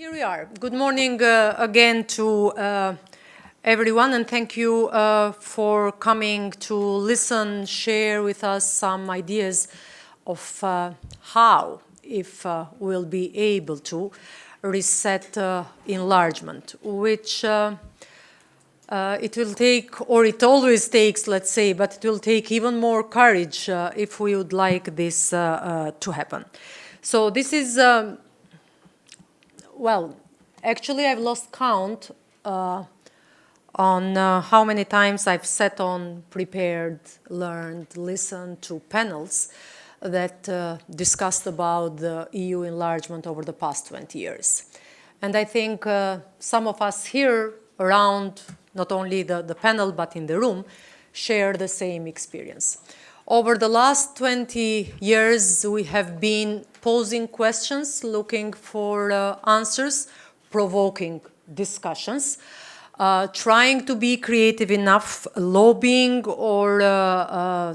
Here we are. Good morning again to everyone, and thank you for coming to listen, share with us some ideas of how, if we'll be able to, reset enlargement, which it will take, or it always takes, let's say, but it will take even more courage if we would like this to happen. So this is well, actually, I've lost count on how many times I've sat on, prepared, learned, listened to panels that discussed about the EU enlargement over the past 20 years. And I think some of us here around, not only the panel, but in the room, share the same experience. Over the last 20 years, we have been posing questions, looking for answers, provoking discussions, trying to be creative enough, lobbying or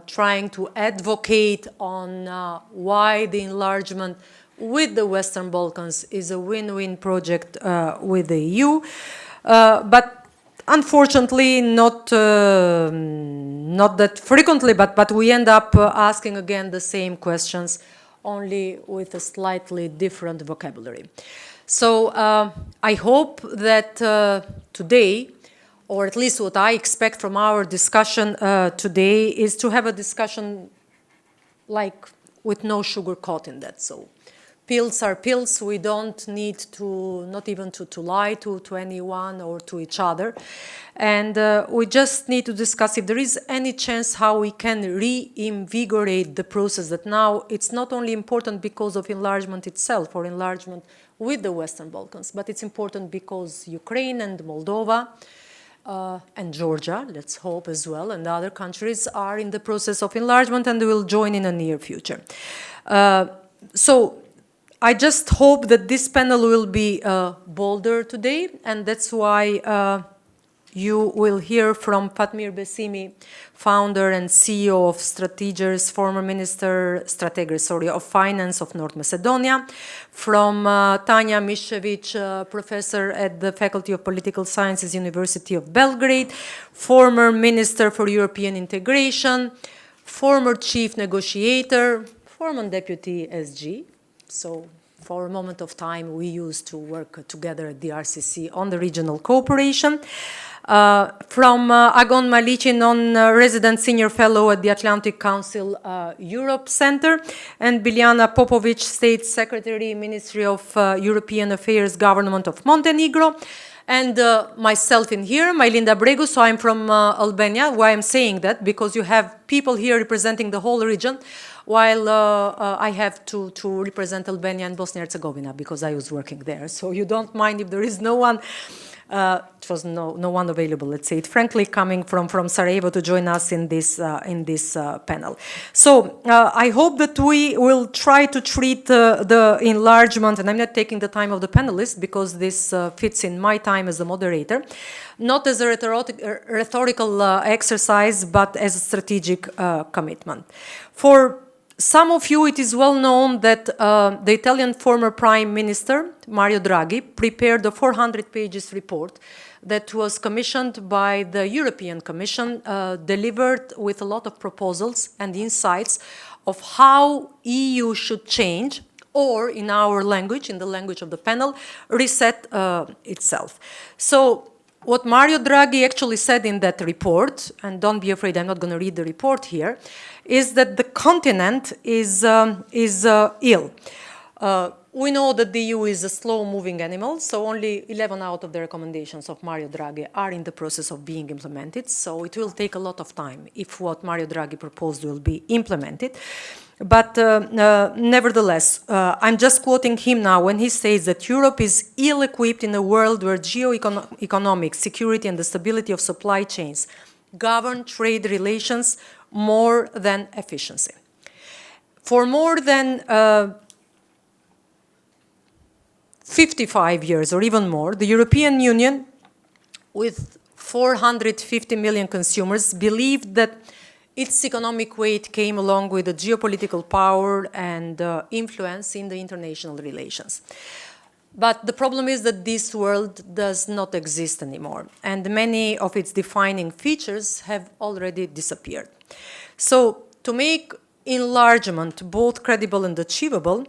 trying to advocate on why the enlargement with the Western Balkans is a win-win project with the EU. But unfortunately, not that frequently, but we end up asking again the same questions, only with a slightly different vocabulary. So I hope that today, or at least what I expect from our discussion today, is to have a discussion like with no sugar coat in that. So pills are pills. We don't need to, not even to lie to anyone or to each other. And we just need to discuss if there is any chance how we can reinvigorate the process that now it's not only important because of enlargement itself or enlargement with the Western Balkans, but it's important because Ukraine and Moldova and Georgia, let's hope as well, and other countries are in the process of enlargement and will join in the near future. So I just hope that this panel will be bolder today, and that's why you will hear from Fatmir Besimi, founder and CEO of Strategers, former Strategers, of Finance of North Macedonia, from Tanja Miščević, professor at the Faculty of Political Sciences, University of Belgrade, former Minister for European Integration, former Chief Negotiator, former Deputy SG. So for a moment of time, we used to work together at the RCC on the regional cooperation. From Agon, Maliqi, non-resident senior fellow at the Atlantic Council Europe Center, and Biljana Papović, State Secretary, Ministry of European Affairs, Government of Montenegro, and myself in here, Majlinda Bregu. So I'm from Albania. Why I'm saying that? Because you have people here representing the whole region, while I have to represent Albania and Bosnia and Herzegovina because I was working there. So you don't mind if there is no one. It was no one available, let's say it frankly, coming from Sarajevo to join us in this panel. So I hope that we will try to treat the enlargement, and I'm not taking the time of the panelists because this fits in my time as a moderator, not as a rhetorical exercise, but as a strategic commitment. For some of you, it is well known that the Italian former Prime Minister, Mario Draghi, prepared a 400 pages report that was commissioned by the European Commission, delivered with a lot of proposals and insights of how EU should change, or in our language, in the language of the panel, reset itself. So what Mario Draghi actually said in that report, and don't be afraid, I'm not going to read the report here, is that the continent is ill. We know that the EU is a slow-moving animal, so only 11 out of the recommendations of Mario Draghi are in the process of being implemented, so it will take a lot of time if what Mario Draghi proposed will be implemented. But nevertheless, I'm just quoting him now when he says that Europe is ill-equipped in a world where geoeconomic security and the stability of supply chains govern trade relations more than efficiency. For more than 55 years or even more, the European Union, with 450 million consumers, believed that its economic weight came along with the geopolitical power and influence in the international relations. But the problem is that this world does not exist anymore, and many of its defining features have already disappeared. So to make enlargement both credible and achievable,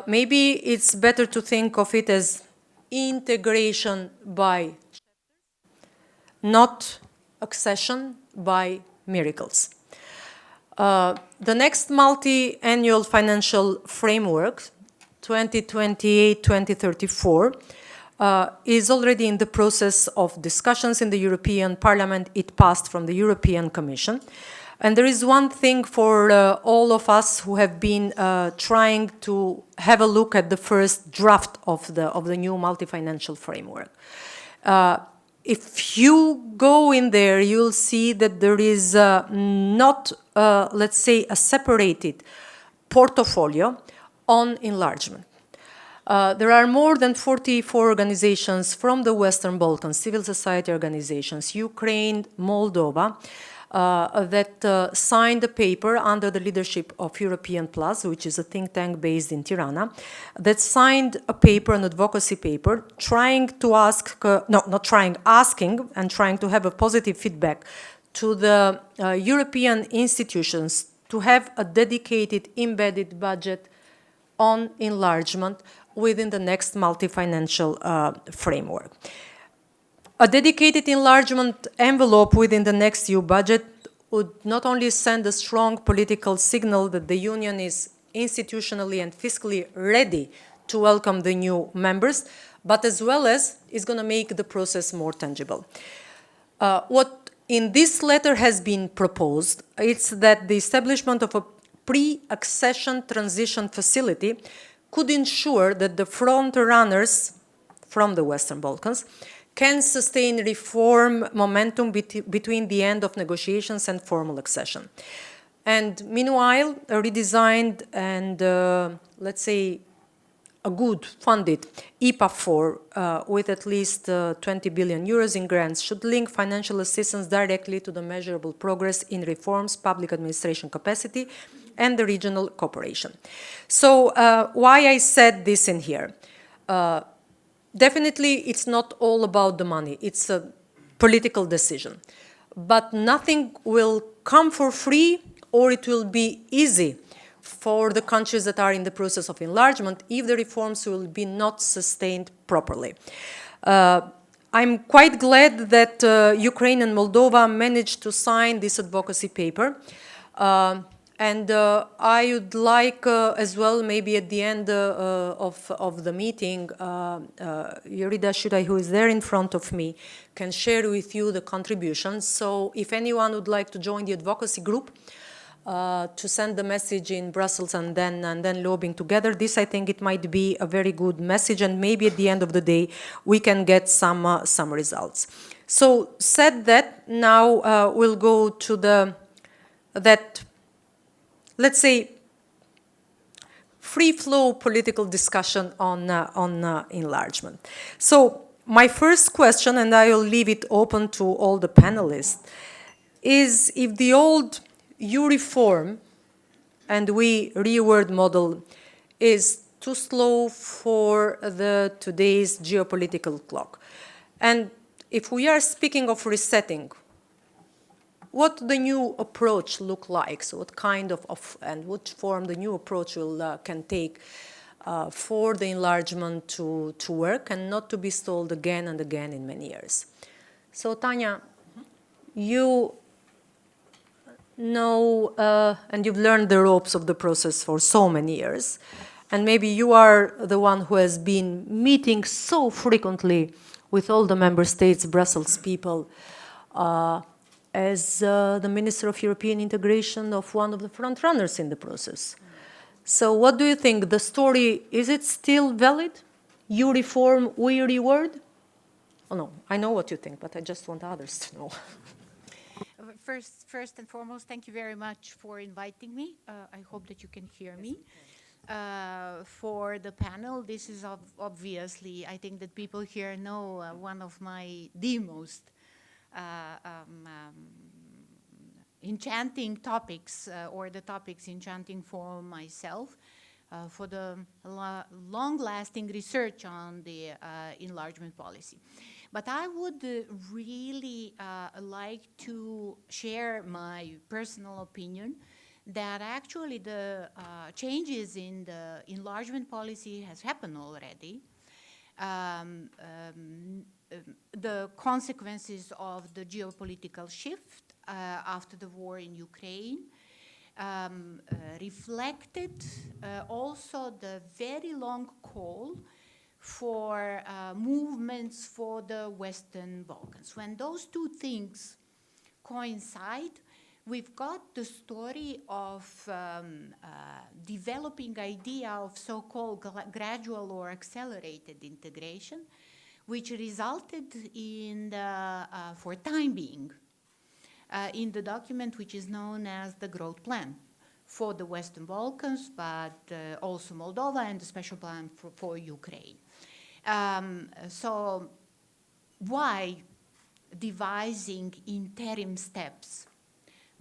maybe it's better to think of it as integration by, not accession by miracles. The next multi-annual financial framework, 2028-2034, is already in the process of discussions in the European Parliament. It passed from the European Commission. And there is one thing for all of us who have been trying to have a look at the first draft of the new multi-financial framework. If you go in there, you'll see that there is not, let's say, a separated portfolio on enlargement. There are more than 44 organizations from the Western Balkans, civil society organizations, Ukraine, Moldova, that signed a paper under the leadership of European Plus, which is a think tank based in Tirana, that signed a paper, an advocacy paper, trying to ask, asking and trying to have a positive feedback to the European institutions to have a dedicated embedded budget on enlargement within the next multi-financial framework. A dedicated enlargement envelope within the next EU budget would not only send a strong political signal that the Union is institutionally and fiscally ready to welcome the new members, but as well as is going to make the process more tangible. What in this letter has been proposed, it's that the establishment of a pre-accession transition facility could ensure that the front runners from the Western Balkans can sustain reform momentum between the end of negotiations and formal accession. And meanwhile, a redesigned and, let's say, a good funded IPA 4 with at least 20 billion euros in grants should link financial assistance directly to the measurable progress in reforms, public administration capacity, and the regional cooperation. So why I said this in here? Definitely, it's not all about the money. It's a political decision. But nothing will come for free, or it will be easy for the countries that are in the process of enlargement if the reforms will be not sustained properly. I'm quite glad that Ukraine and Moldova managed to sign this advocacy paper. And I would like as well, maybe at the end of the meeting, Yurida Shudai, who is there in front of me, can share with you the contributions. So if anyone would like to join the advocacy group, to send the message in Brussels and then lobbying together, this I think it might be a very good message, and maybe at the end of the day we can get some results. So said that, now we'll go to that, let's say, free-flow political discussion on enlargement. So my first question, and I will leave it open to all the panelists, is if the old EU reform and we reword model is too slow for today's geopolitical clock. And if we are speaking of resetting, what the new approach look like? So what kind and what form the new approach can take for the enlargement to work and not to be stalled again and again in many years. So Tanja, you know and you've learned the ropes of the process for so many years, and maybe you are the one who has been meeting so frequently with all the member states, Brussels people, as the Minister of European Integration of one of the front runners in the process. So what do you think? The story, is it still valid? You reform, we reward? Oh no, I know what you think, but I just want others to know. First and foremost, thank you very much for inviting me. I hope that you can hear me. For the panel, this is obviously, I think that people here know one of the most enchanting topics, or the topics enchanting for myself. for the long-lasting research on the enlargement policy. But I would really like to share my personal opinion that actually the changes in the enlargement policy has happened already. The consequences of the geopolitical shift after the war in Ukraine reflected also the very long call for movements for the Western Balkans. When those two things coincide, we've got the story of developing idea of so-called gradual or accelerated integration, which resulted in the, for time being, in the document which is known as the Growth Plan for the Western Balkans, but also Moldova, and the special plan for Ukraine. So why devising interim steps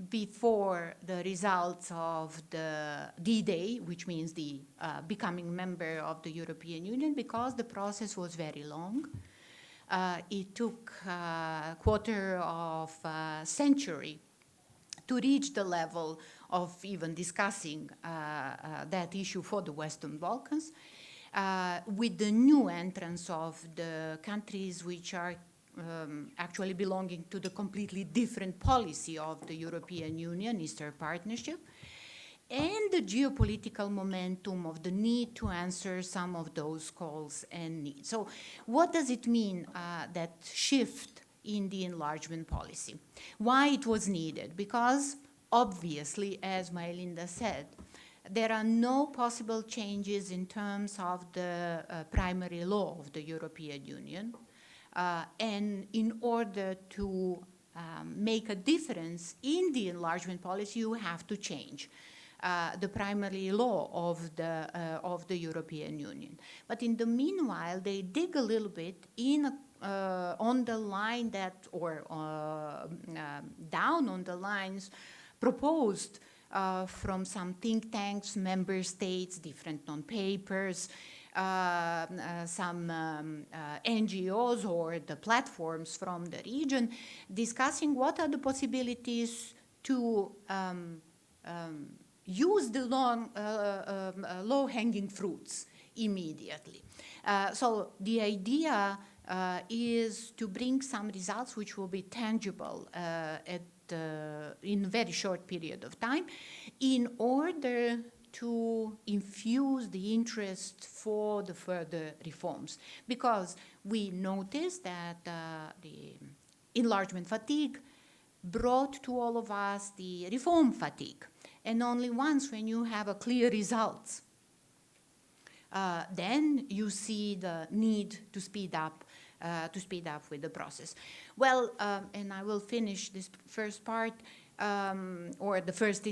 before the results of the D-Day, which means the becoming member of the European Union? Because the process was very long. It took a quarter of a century to reach the level of even discussing that issue for the Western Balkans. With the new entrance of the countries which are actually belonging to the completely different policy of the European Union, Eastern Partnership, and the geopolitical momentum of the need to answer some of those calls and needs. So what does it mean, that shift in the enlargement policy? Why it was needed? Because obviously, as Majlinda said, there are no possible changes in terms of the primary law of the European Union. And in order to make a difference in the enlargement policy, you have to change the primary law of the European Union. But in the meanwhile, they dig a little bit in on the line that, or down on the lines proposed from some think tanks, member states, different non-papers, some NGOs or the platforms from the region, discussing what are the possibilities to use the low-hanging fruits immediately. So the idea is to bring some results which will be tangible in a very short period of time, in order to infuse the interest for the further reforms. Because we noticed that the enlargement fatigue brought to all of us the reform fatigue. And only once, when you have a clear results, then you see the need to speed up with the process. Well, and I will finish this first part, or the first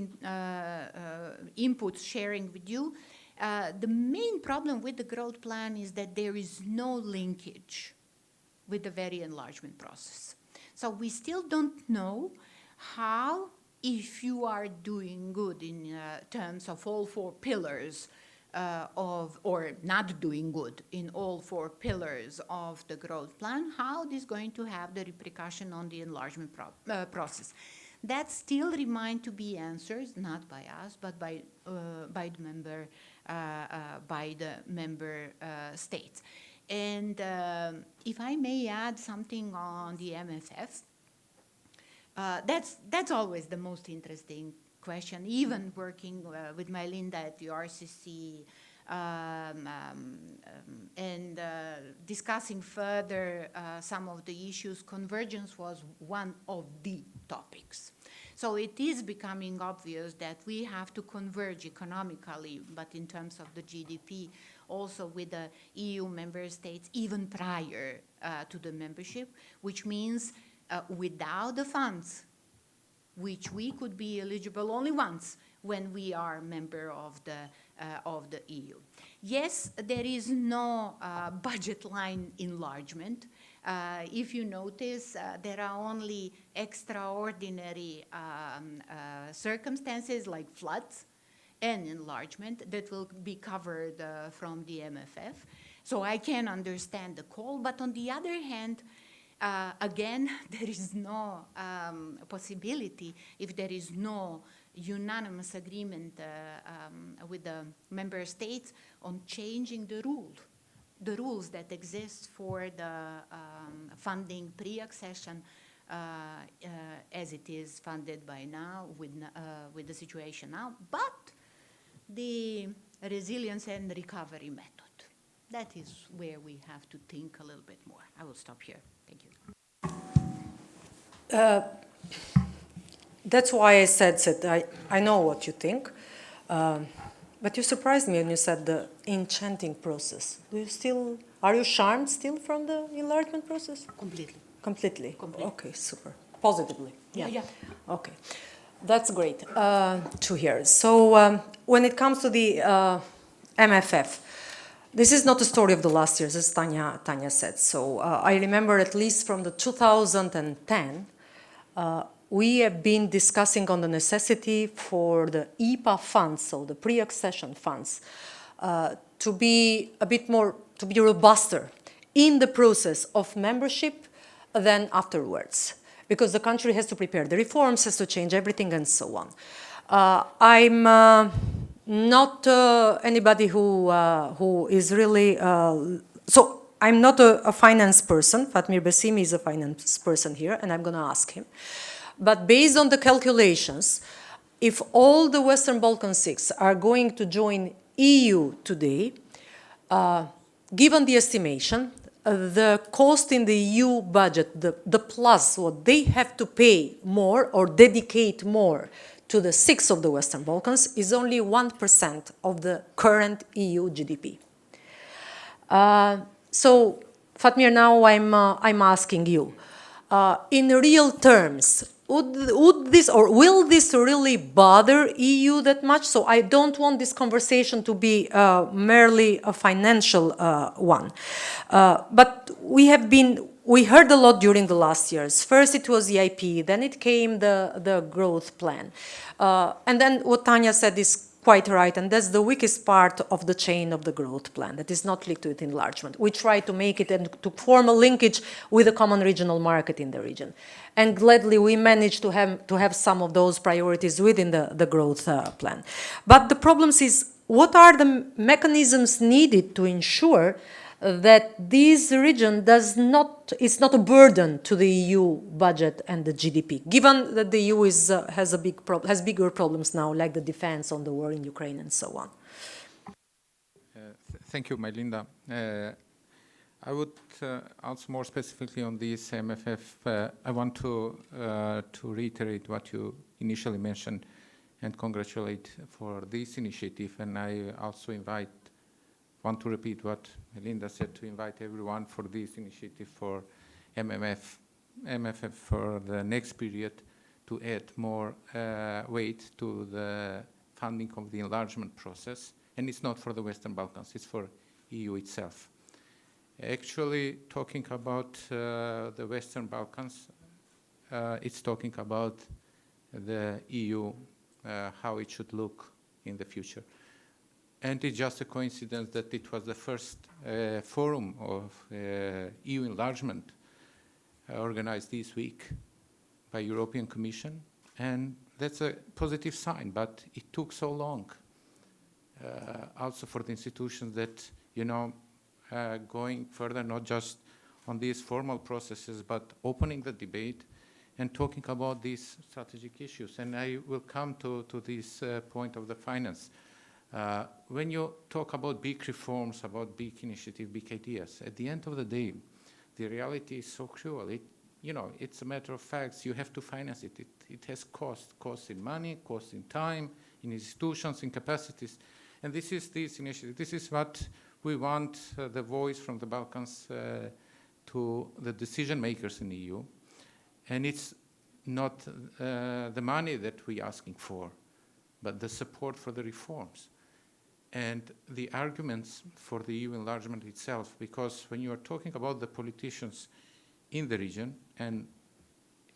input sharing with you. The main problem with the growth plan is that there is no linkage with the very enlargement process. So we still don't know how, if you are doing good in terms of all four pillars or not doing good in all four pillars of the growth plan, how this is going to have the repercussion on the enlargement process. That still remain to be answered, not by us, but by the member states. And if I may add something on the MFF, that's always the most interesting question, even working with Majlinda at the RCC and discussing further some of the issues. Convergence was one of the topics. So it is becoming obvious that we have to converge economically, but in terms of the GDP, also with the EU member states, even prior to the membership, which means without the funds, which we could be eligible only once when we are member of the EU. Yes, there is no budget line enlargement. If you notice, there are only extraordinary circumstances like floods and enlargement that will be covered from the MFF. So I can understand the call, but on the other hand, again, there is no possibility if there is no unanimous agreement with the member states on changing the rules that exist for the funding pre-accession as it is funded by now with the situation now, but the resilience and recovery method. That is where we have to think a little bit more. I will stop here. Thank you. That's why I said that I know what you think, but you surprised me when you said the enchanting process. Are you charmed still from the enlargement process? Completely. Completely? Completely. Okay, super. Positively? Yeah. Okay, that's great to hear. So when it comes to the MFF, this is not a story of the last years, as Tanja said. So I remember at least from the 2010, we have been discussing on the necessity for the EPA funds, so the pre-accession funds, to be a bit more, to be robuster in the process of membership than afterwards, because the country has to prepare the reforms, has to change everything, and so on. I'm not anybody who is really, so I'm not a finance person. Fatmir Besimi is a finance person here, and I'm going to ask him. But based on the calculations, if all the Western Balkan 6 are going to join EU today, given the estimation, the cost in the EU budget, the plus, what they have to pay more or dedicate more to the 6 of the Western Balkans is only 1% of the current EU GDP. So, Fatmir, now I'm asking you, in real terms, would this or will this really bother EU that much? So I don't want this conversation to be merely a financial one. But we heard a lot during the last years. First it was EIP, then it came the growth plan. And then what Tanja said is quite right, and that's the weakest part of the chain of the growth plan that is not linked with enlargement. We try to make it and to form a linkage with a common regional market in the region. And gladly we managed to have some of those priorities within the growth plan. But the problem is, what are the mechanisms needed to ensure that this region is not a burden to the EU budget and the GDP, given that the EU has bigger problems now, like the defense on the war in Ukraine and so on? Thank you, Majlinda. I would also more specifically on this MFF, I want to reiterate what you initially mentioned and congratulate for this initiative. And I also want to repeat what Majlinda said, to invite everyone for this initiative for MFF for the next period, to add more weight to the funding of the enlargement process. And it's not for the Western Balkans, it's for EU itself. Actually, talking about the Western Balkans, it's talking about the EU, how it should look in the future. And it's just a coincidence that it was the first forum of EU enlargement organized this week by European Commission. And that's a positive sign, but it took so long. Also for the institutions that, going further, not just on these formal processes, but opening the debate and talking about these strategic issues. And I will come to this point of the finance. When you talk about big reforms, about big initiatives, big ideas, at the end of the day, the reality is so cruel. It's a matter of facts. You have to finance it. It has cost in money, cost in time, in institutions, in capacities. And this is this initiative. This is what we want the voice from the Balkans to the decision makers in the EU. And it's not the money that we're asking for, but the support for the reforms. And the arguments for the EU enlargement itself, because when you are talking about the politicians in the region and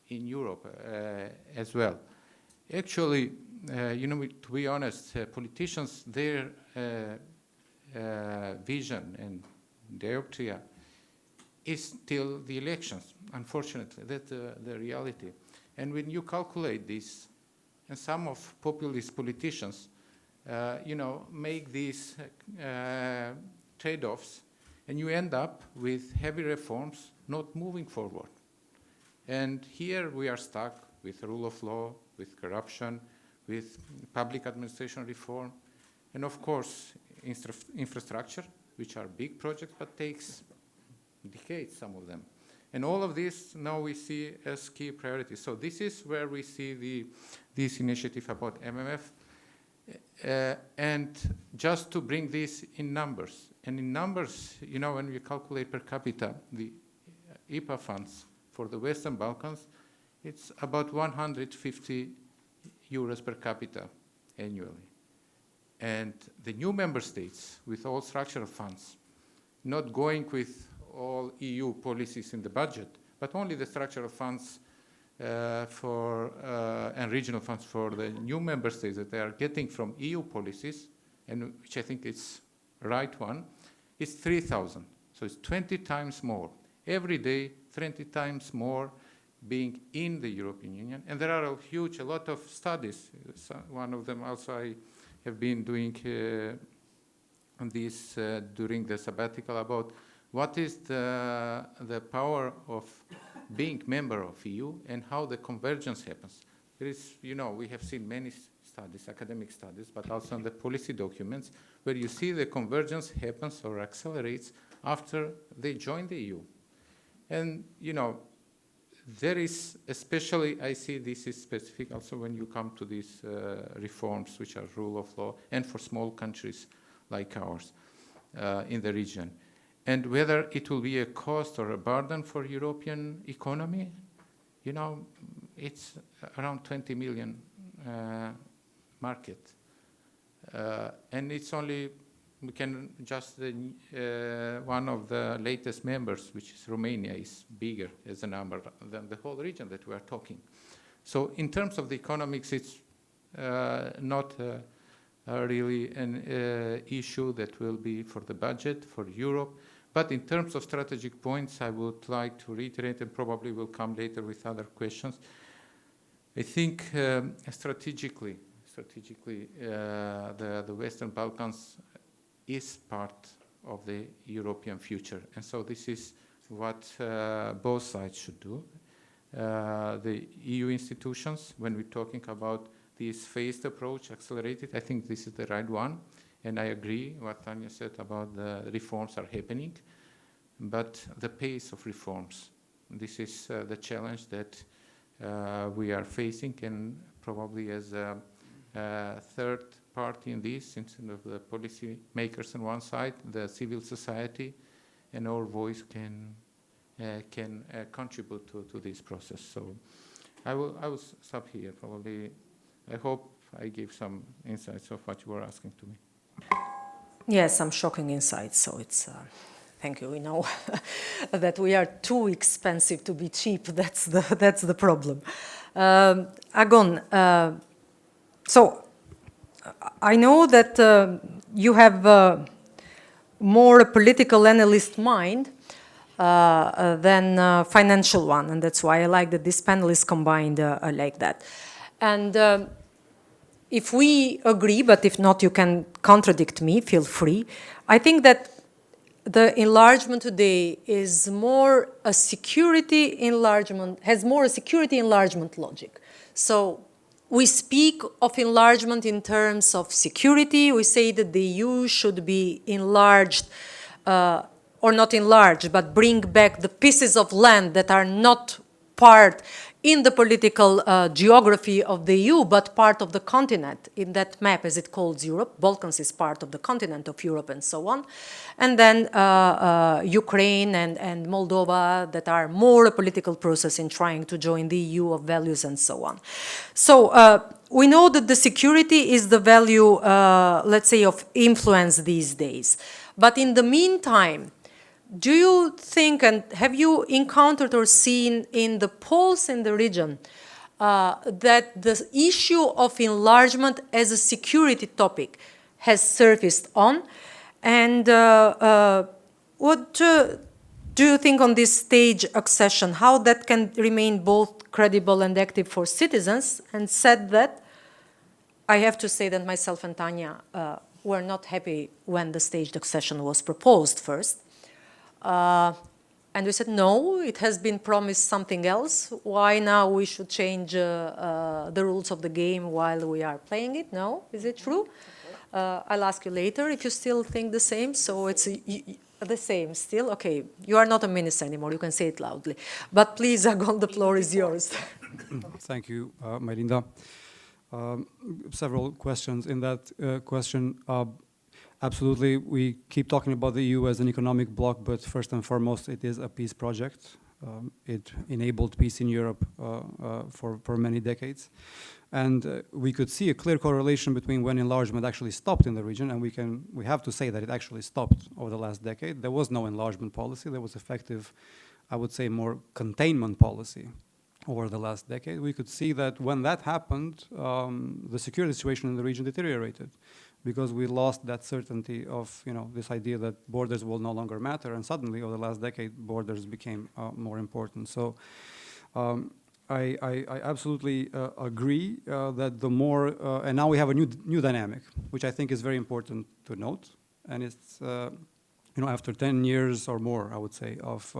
in Europe as well, actually to be honest, politicians, their vision and dioptria is still the elections, unfortunately. That's the reality. And when you calculate this, and some of populist politicians, make these trade-offs, and you end up with heavy reforms not moving forward. And here we are stuck with rule of law, with corruption, with public administration reform, and of course, infrastructure, which are big projects, but takes decades, some of them. And all of this now we see as key priorities. So this is where we see this initiative about MMF. And just to bring this in numbers, and in numbers, when we calculate per capita, the IPA funds for the Western Balkans, it's about 150 euros per capita annually. And the new member states, with all structural funds, not going with all EU policies in the budget, but only the structural funds and regional funds for the new member states that they are getting from EU policies, and which I think is right one, is 3,000. So it's 20 times more. Every day, 20 times more being in the European Union. And there are a lot of studies. One of them also I have been doing on this during the sabbatical about what is the power of being member of EU and how the convergence happens. There is, we have seen many studies, academic studies, but also in the policy documents, where you see the convergence happens or accelerates after they join the EU. And, there is, especially, I see this is specific also when you come to these reforms, which are rule of law, and for small countries like ours in the region. And whether it will be a cost or a burden for European economy, it's around 20 million market. And it's only, we can just, one of the latest members, which is Romania, is bigger as a number than the whole region that we are talking. So in terms of the economics, it's not really an issue that will be for the budget, for Europe. But in terms of strategic points, I would like to reiterate, and probably will come later with other questions. I think strategically, the Western Balkans is part of the European future. And so this is what both sides should do. The EU institutions, when we're talking about this phased approach, accelerated, I think this is the right one. And I agree what Tanja said about the reforms are happening. But the pace of reforms, this is the challenge that we are facing, and probably as a third party in this, instead of the policy makers on one side, the civil society, and our voice can contribute to this process. So I will stop here. Probably, I hope I gave some insights of what you were asking to me. Yes, some shocking insights. So it's thank you. We know that we are too expensive to be cheap. That's the problem. Agon. So I know that you have more a political analyst mind than a financial one, and that's why I like that this panel is combined like that. And if we agree, but if not, you can contradict me, feel free. I think that the enlargement today is more a security enlargement, has more a security enlargement logic. So we speak of enlargement in terms of security. We say that the EU should be enlarged, or not enlarged, but bring back the pieces of land that are not part in the political geography of the EU, but part of the continent in that map, as it calls Europe. Balkans is part of the continent of Europe and so on. And then Ukraine and Moldova that are more a political process in trying to join the EU of values and so on. So we know that the security is the value, let's say, of influence these days. But in the meantime, do you think, and have you encountered or seen in the polls in the region, that the issue of enlargement as a security topic has surfaced on. And what do you think on this stage accession, how that can remain both credible and active for citizens? And said that, I have to say that myself and Tanja were not happy when the staged accession was proposed first. And we said, no, it has been promised something else. Why now we should change the rules of the game while we are playing it? No, is it true? I'll ask you later if you still think the same. So it's the same still. Okay, you are not a minister anymore. You can say it loudly. But please, Agon, the floor is yours. Thank you, Majlinda. Several questions in that question. Absolutely, we keep talking about the EU as an economic bloc, but first and foremost, it is a peace project. It enabled peace in Europe for many decades. And we could see a clear correlation between when enlargement actually stopped in the region, and we have to say that it actually stopped over the last decade. There was no enlargement policy. There was effective, I would say, more containment policy over the last decade. We could see that when that happened, the security situation in the region deteriorated because we lost that certainty of, this idea that borders will no longer matter, and suddenly over the last decade, borders became more important. So I absolutely agree that the more, and now we have a new dynamic, which I think is very important to note, and it's, after 10 years or more, I would say, of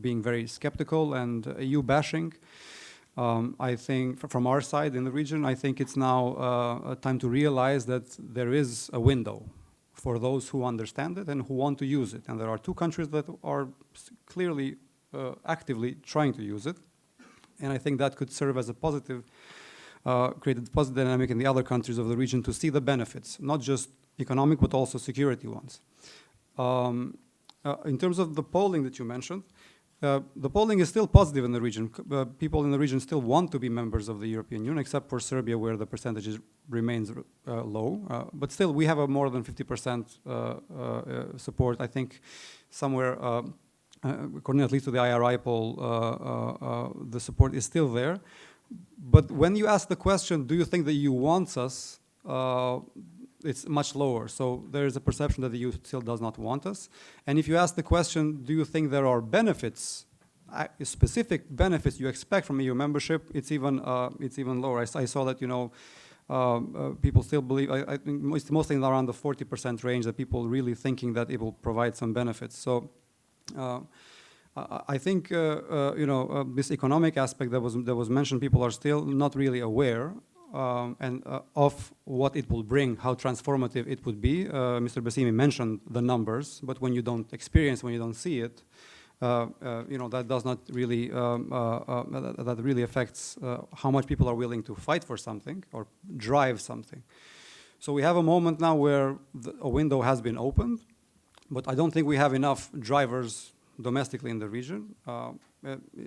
being very skeptical and EU bashing, I think from our side in the region, I think it's now a time to realize that there is a window for those who understand it and who want to use it. And there are two countries that are clearly actively trying to use it. And I think that could serve as a positive, create a positive dynamic in the other countries of the region to see the benefits, not just economic, but also security ones. In terms of the polling that you mentioned, the polling is still positive in the region. People in the region still want to be members of the European Union, except for Serbia, where the percentage remains low. But still, we have a more than 50% support. I think somewhere, according at least to the IRI poll, the support is still there. But when you ask the question, do you think the EU wants us? It's much lower. So there is a perception that the EU still does not want us. And if you ask the question, do you think there are benefits, specific benefits you expect from EU membership, it's even lower. I saw that, people still believe, I think mostly around the 40% range, that people really thinking that it will provide some benefits. So I think, this economic aspect that was mentioned, people are still not really aware of what it will bring, how transformative it would be. Mr. Besimi mentioned the numbers, but when you don't experience, when you don't see it, that does not really, that really affects how much people are willing to fight for something or drive something. So we have a moment now where a window has been opened, but I don't think we have enough drivers domestically in the region.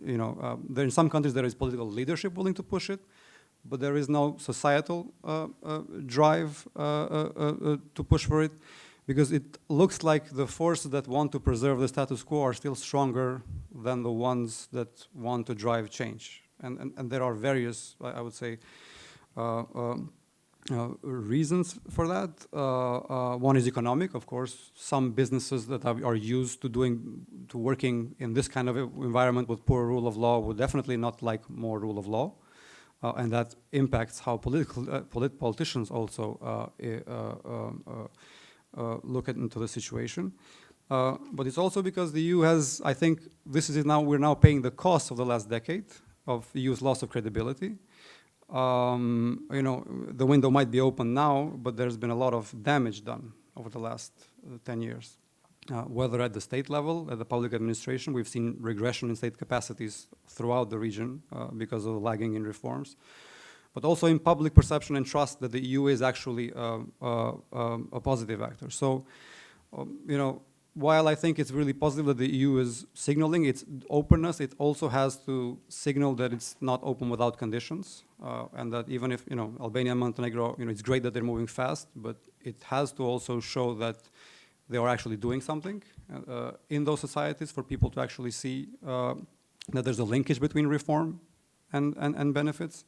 In some countries there is political leadership willing to push it, but there is no societal drive to push for it, because it looks like the forces that want to preserve the status quo are still stronger than the ones that want to drive change. And there are various, I would say, reasons for that. One is economic, of course. Some businesses that are used to working in this kind of environment with poor rule of law would definitely not like more rule of law. And that impacts how politicians also look into the situation. But it's also because the EU has, I think, we're now paying the cost of the last decade of the EU's loss of credibility. The window might be open now, but there's been a lot of damage done over the last 10 years. Whether at the state level, at the public administration, we've seen regression in state capacities throughout the region because of lagging in reforms, but also in public perception and trust that the EU is actually a positive actor. So, while I think it's really positive that the EU is signaling its openness, it also has to signal that it's not open without conditions, and that even if, Albania and Montenegro, it's great that they're moving fast, but it has to also show that they are actually doing something in those societies for people to actually see that there's a linkage between reform and benefits,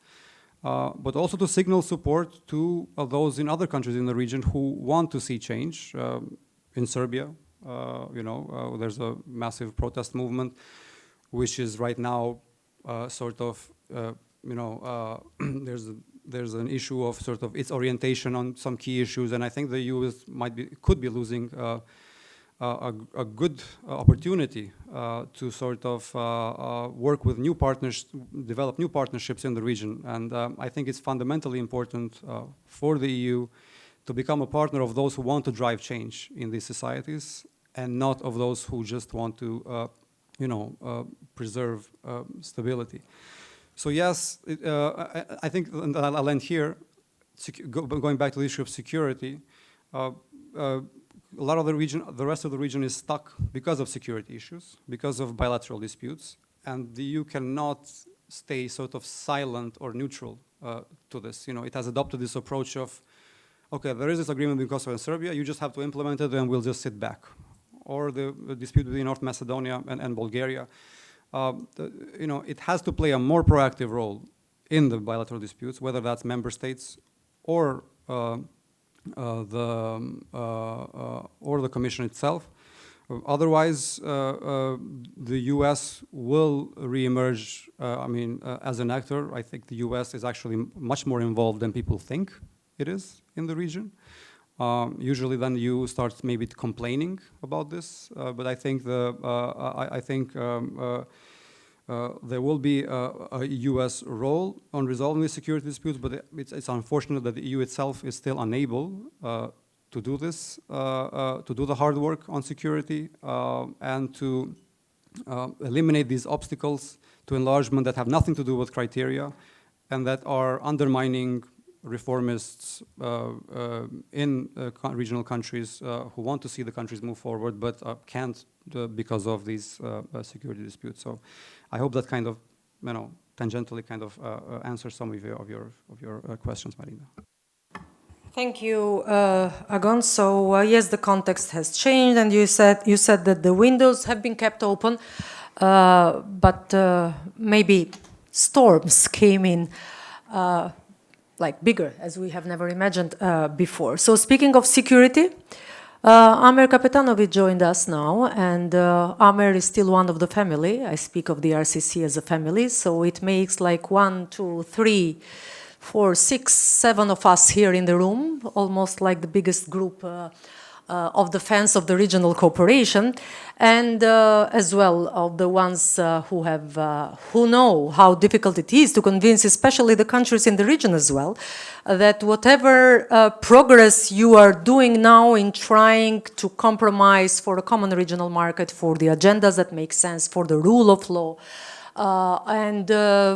but also to signal support to those in other countries in the region who want to see change. In Serbia, there's a massive protest movement, which is right now sort of, there's an issue of sort of its orientation on some key issues, and I think the EU could be losing a good opportunity to sort of work with new partners, develop new partnerships in the region. And I think it's fundamentally important for the EU to become a partner of those who want to drive change in these societies, and not of those who just want to, preserve stability. So yes, I think, and I'll end here, going back to the issue of security, a lot of the rest of the region is stuck because of security issues, because of bilateral disputes, and the EU cannot stay sort of silent or neutral to this. It has adopted this approach of, okay, there is this agreement between Kosovo and Serbia, you just have to implement it and we'll just sit back. Or the dispute between North Macedonia and Bulgaria. It has to play a more proactive role in the bilateral disputes, whether that's member states or the Commission itself. Otherwise, the US will reemerge, as an actor. I think the US is actually much more involved than people think it is in the region. Usually then you start maybe complaining about this, but I think there will be a US role on resolving the security disputes, but it's unfortunate that the EU itself is still unable to do this, to do the hard work on security, and to eliminate these obstacles to enlargement that have nothing to do with criteria and that are undermining reformists in regional countries who want to see the countries move forward but can't because of these security disputes. So I hope that kind of, tangentially kind of answers some of your questions, Majlinda. Thank you, Agon. So yes, the context has changed, and you said that the windows have been kept open, but maybe storms came in. Like bigger, as we have never imagined before. So speaking of security, Amer Kapetanović joined us now, and Amer is still one of the family. I speak of the RCC as a family, so it makes like 1, 2, 3, 4, 6, 7 of us here in the room, almost like the biggest group of the fans of the regional cooperation, and as well of the ones who know how difficult it is to convince, especially the countries in the region as well, that whatever progress you are doing now in trying to compromise for a common regional market, for the agendas that make sense, for the rule of law, and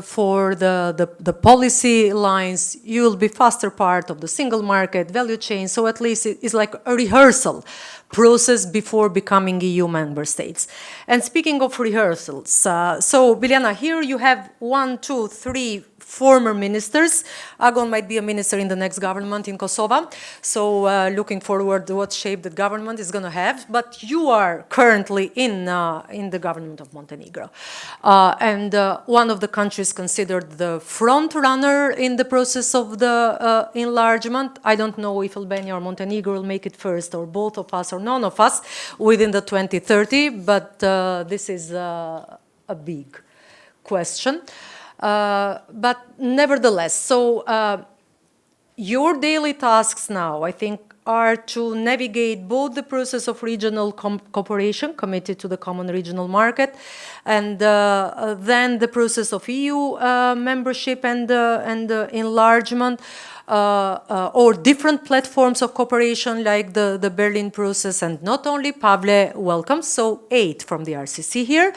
for the policy lines, you will be faster part of the single market value chain. So at least it's like a rehearsal process before becoming EU member states. And speaking of rehearsals, so Biljana, here you have 1, 2, 3 former ministers. Agon might be a minister in the next government in Kosovo. So looking forward to what shape the government is going to have. But you are currently in the government of Montenegro. And one of the countries considered the front runner in the process of the enlargement. I don't know if Albania or Montenegro will make it first, or both of us, or none of us, within the 2030. But this is a big question. But nevertheless, so your daily tasks now, I think, are to navigate both the process of regional cooperation committed to the common regional market, and then the process of EU membership and enlargement, or different platforms of cooperation like the Berlin process, and not only. Pavle, welcome. So 8 from the RCC here.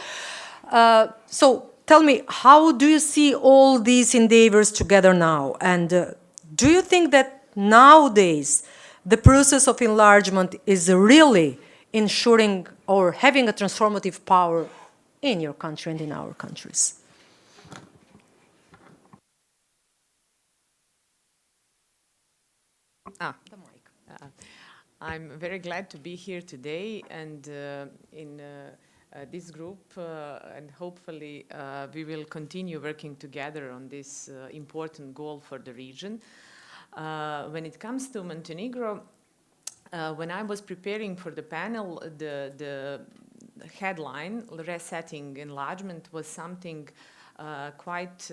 So tell me, how do you see all these endeavors together now? And do you think that nowadays the process of enlargement is really ensuring or having a transformative power in your country and in our countries? The mic. I'm very glad to be here today, and in this group, and hopefully we will continue working together on this important goal for the region. When it comes to Montenegro, when I was preparing for the panel, the headline, Resetting Enlargement, was something quite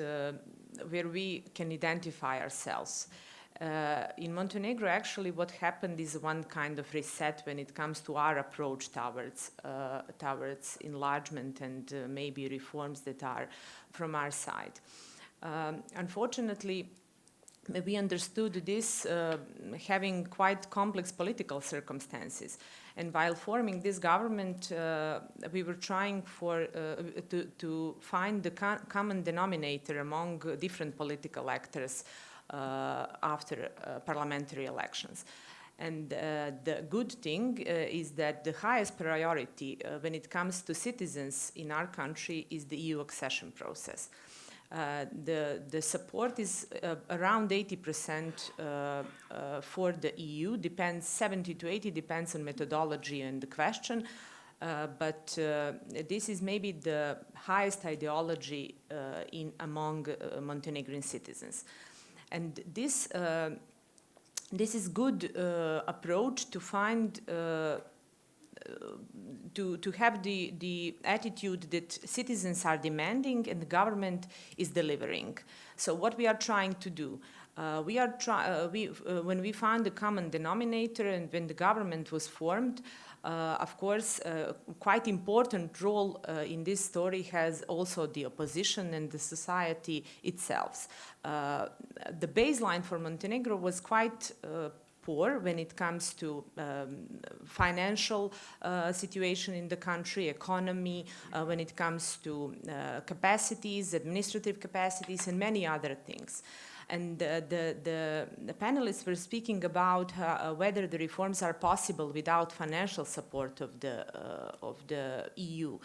where we can identify ourselves. In Montenegro, actually, what happened is one kind of reset when it comes to our approach towards enlargement and maybe reforms that are from our side. Unfortunately, we understood this having quite complex political circumstances. And while forming this government, we were trying to find the common denominator among different political actors after parliamentary elections. And the good thing is that the highest priority when it comes to citizens in our country is the EU accession process. The support is around 80% for the EU, depends 70 to 80, depends on methodology and the question, but this is maybe the highest ideology among Montenegrin citizens. And this is good approach to find to have the attitude that citizens are demanding and the government is delivering. So what we are trying to do, when we found the common denominator and when the government was formed, of course, quite important role in this story has also the opposition and the society itself. The baseline for Montenegro was quite poor when it comes to financial situation in the country, economy, when it comes to capacities, administrative capacities, and many other things. And the panelists were speaking about whether the reforms are possible without financial support of the EU,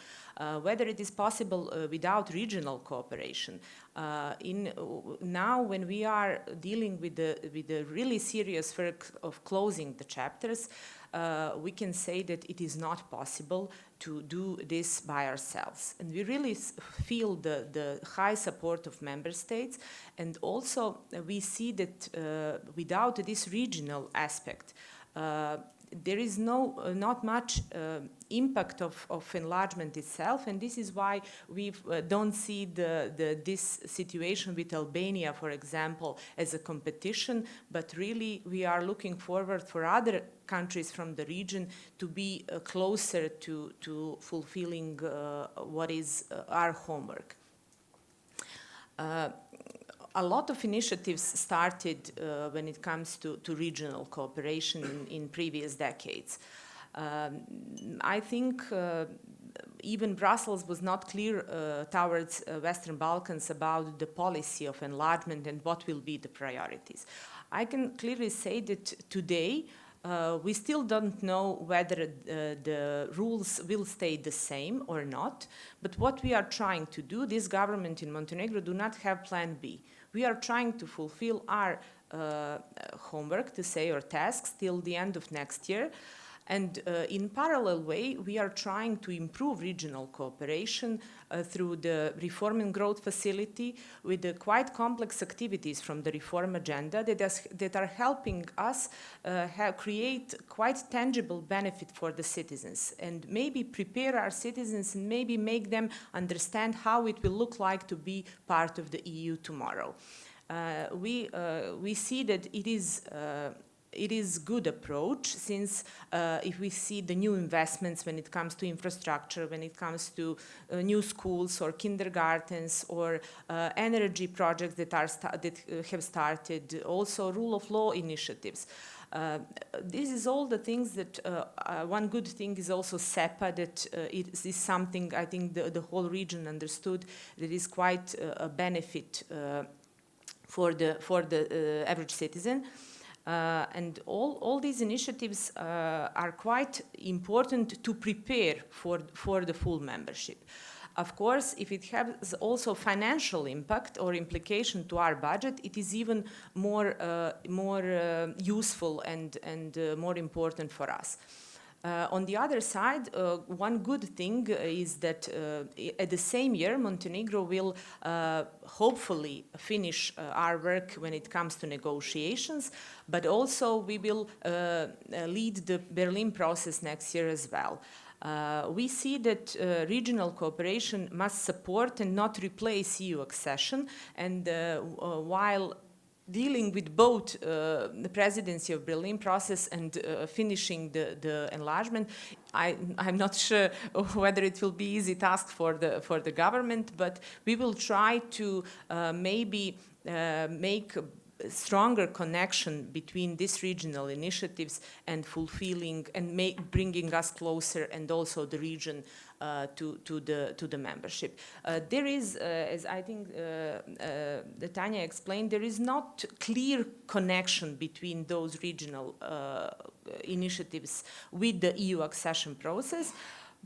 whether it is possible without regional cooperation. Now, when we are dealing with the really serious work of closing the chapters, we can say that it is not possible to do this by ourselves. And we really feel the high support of member states, and also we see that without this regional aspect, there is not much impact of enlargement itself, and this is why we don't see this situation with Albania, for example, as a competition, but really we are looking forward for other countries from the region to be closer to fulfilling what is our homework. A lot of initiatives started when it comes to regional cooperation in previous decades. I think even Brussels was not clear towards Western Balkans about the policy of enlargement and what will be the priorities. I can clearly say that today we still don't know whether the rules will stay the same or not, but what we are trying to do, this government in Montenegro do not have plan B. We are trying to fulfill our homework, to say, or tasks till the end of next year. And in parallel way, we are trying to improve regional cooperation through the Reform and Growth Facility with the quite complex activities from the reform agenda that are helping us create quite tangible benefit for the citizens and maybe prepare our citizens and maybe make them understand how it will look like to be part of the EU tomorrow. We see that it is good approach, since if we see the new investments when it comes to infrastructure, when it comes to new schools or kindergartens or energy projects that have started, also rule of law initiatives. This is all the things that, one good thing is also SEPA, that it is something I think the whole region understood that is quite a benefit for the average citizen. And all these initiatives are quite important to prepare for the full membership. Of course, if it has also financial impact or implication to our budget, it is even more useful and more important for us. On the other side, one good thing is that at the same year, Montenegro will hopefully finish our work when it comes to negotiations, but also we will lead the Berlin process next year as well. We see that regional cooperation must support and not replace EU accession, and while dealing with both the presidency of Berlin process and finishing the enlargement, I'm not sure whether it will be easy task for the government, but we will try to maybe make a stronger connection between these regional initiatives and fulfilling and bringing us closer, and also the region to the membership. There is, as I think Tanja explained, there is not clear connection between those regional initiatives with the EU accession process.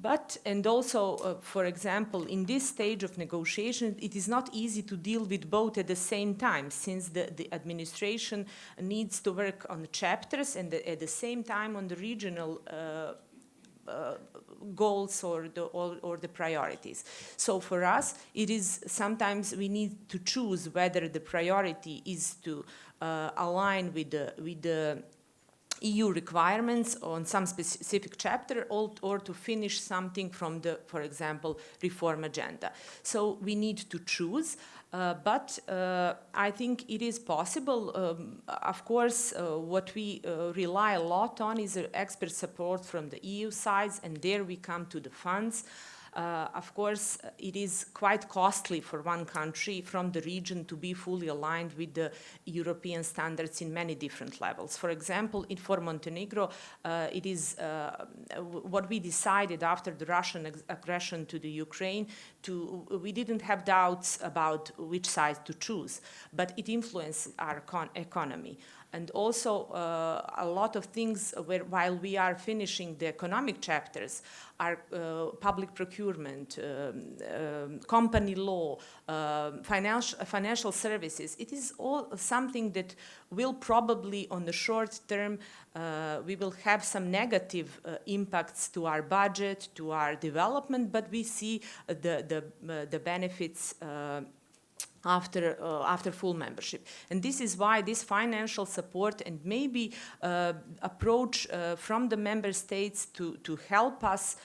But, and also, for example, in this stage of negotiation, it is not easy to deal with both at the same time, since the administration needs to work on the chapters and at the same time on the regional goals or the priorities. So for us, it is sometimes we need to choose whether the priority is to align with the EU requirements on some specific chapter, or to finish something from the, for example, reform agenda. So we need to choose, but I think it is possible. Of course, what we rely a lot on is expert support from the EU sides, and there we come to the funds. Of course, it is quite costly for one country from the region to be fully aligned with the European standards in many different levels. For example, for Montenegro, it is what we decided after the Russian aggression to the Ukraine. We didn't have doubts about which side to choose, but it influenced our economy. And also a lot of things while we are finishing the economic chapters, are public procurement, company law, financial services. It is all something that will probably on the short term, we will have some negative impacts to our budget, to our development, but we see the benefits after full membership. And this is why this financial support and maybe approach from the member states to help us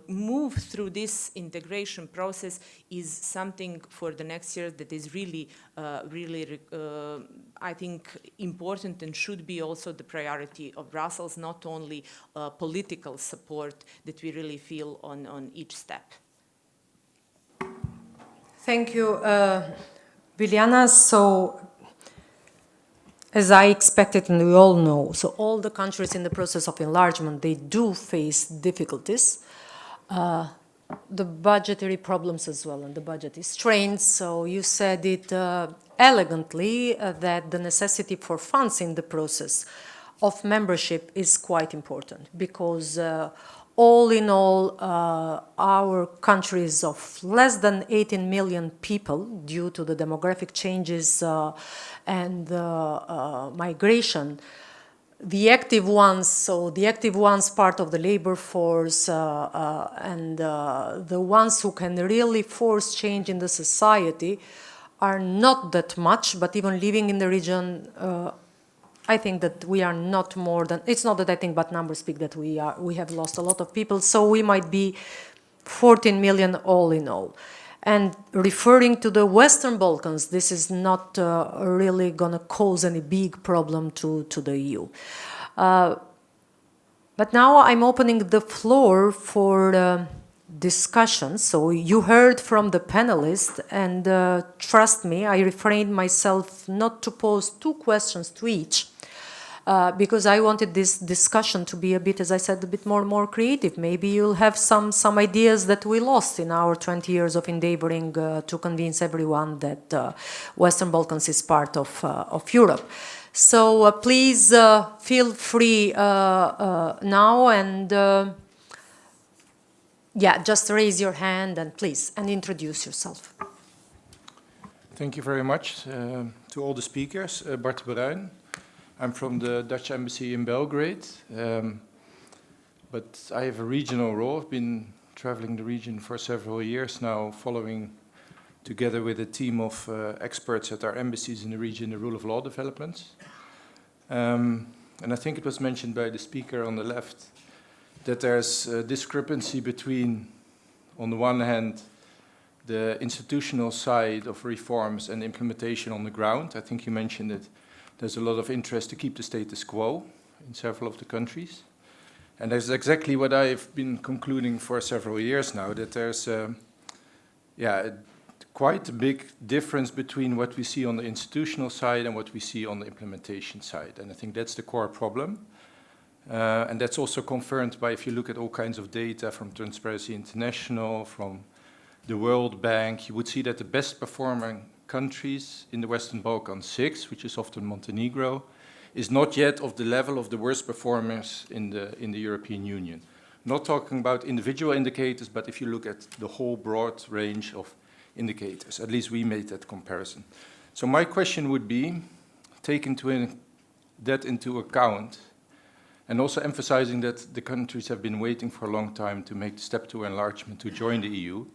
move through this integration process is something for the next year that is really, I think, important, and should be also the priority of Brussels, not only political support that we really feel on each step. Thank you, Biljana. So, as I expected, and we all know, so all the countries in the process of enlargement, they do face difficulties. The budgetary problems as well, and the budget is strained. So you said it elegantly, that the necessity for funds in the process of membership is quite important, because all in all, our countries of less than 18 million people, due to the demographic changes and migration, the active ones, so the active ones part of the labor force, and the ones who can really force change in the society are not that much, but even living in the region, I think that we are not more than, it's not that I think, but numbers speak that we have lost a lot of people, so we might be 14 million all in all. And referring to the Western Balkans, this is not really going to cause any big problem to the EU. But now I'm opening the floor for discussion. So you heard from the panelists, and trust me, I refrained myself not to pose 2 questions to each, because I wanted this discussion to be a bit, as I said, a bit more creative. Maybe you'll have some ideas that we lost in our 20 years of endeavoring to convince everyone that Western Balkans is part of Europe. So please feel free now, and yeah, just raise your hand and please, and introduce yourself. Thank you very much to all the speakers. Bart Bruin. I'm from the Dutch Embassy in Belgrade. but I have a regional role. I've been traveling the region for several years now, following, together with a team of experts at our embassies in the region, the rule of law developments. And I think it was mentioned by the speaker on the left that there's a discrepancy between, on the one hand, the institutional side of reforms and implementation on the ground. I think you mentioned that there's a lot of interest to keep the status quo in several of the countries. And that's exactly what I've been concluding for several years now, that there's quite a big difference between what we see on the institutional side and what we see on the implementation side. And I think that's the core problem. And that's also confirmed by, if you look at all kinds of data from Transparency International, from the World Bank, you would see that the best performing countries in the Western Balkans 6, which is often Montenegro, is not yet of the level of the worst performers in the European Union. Not talking about individual indicators, but if you look at the whole broad range of indicators, at least we made that comparison. So my question would be, taking that into account, and also emphasizing that the countries have been waiting for a long time to make the step to enlargement to join the EU.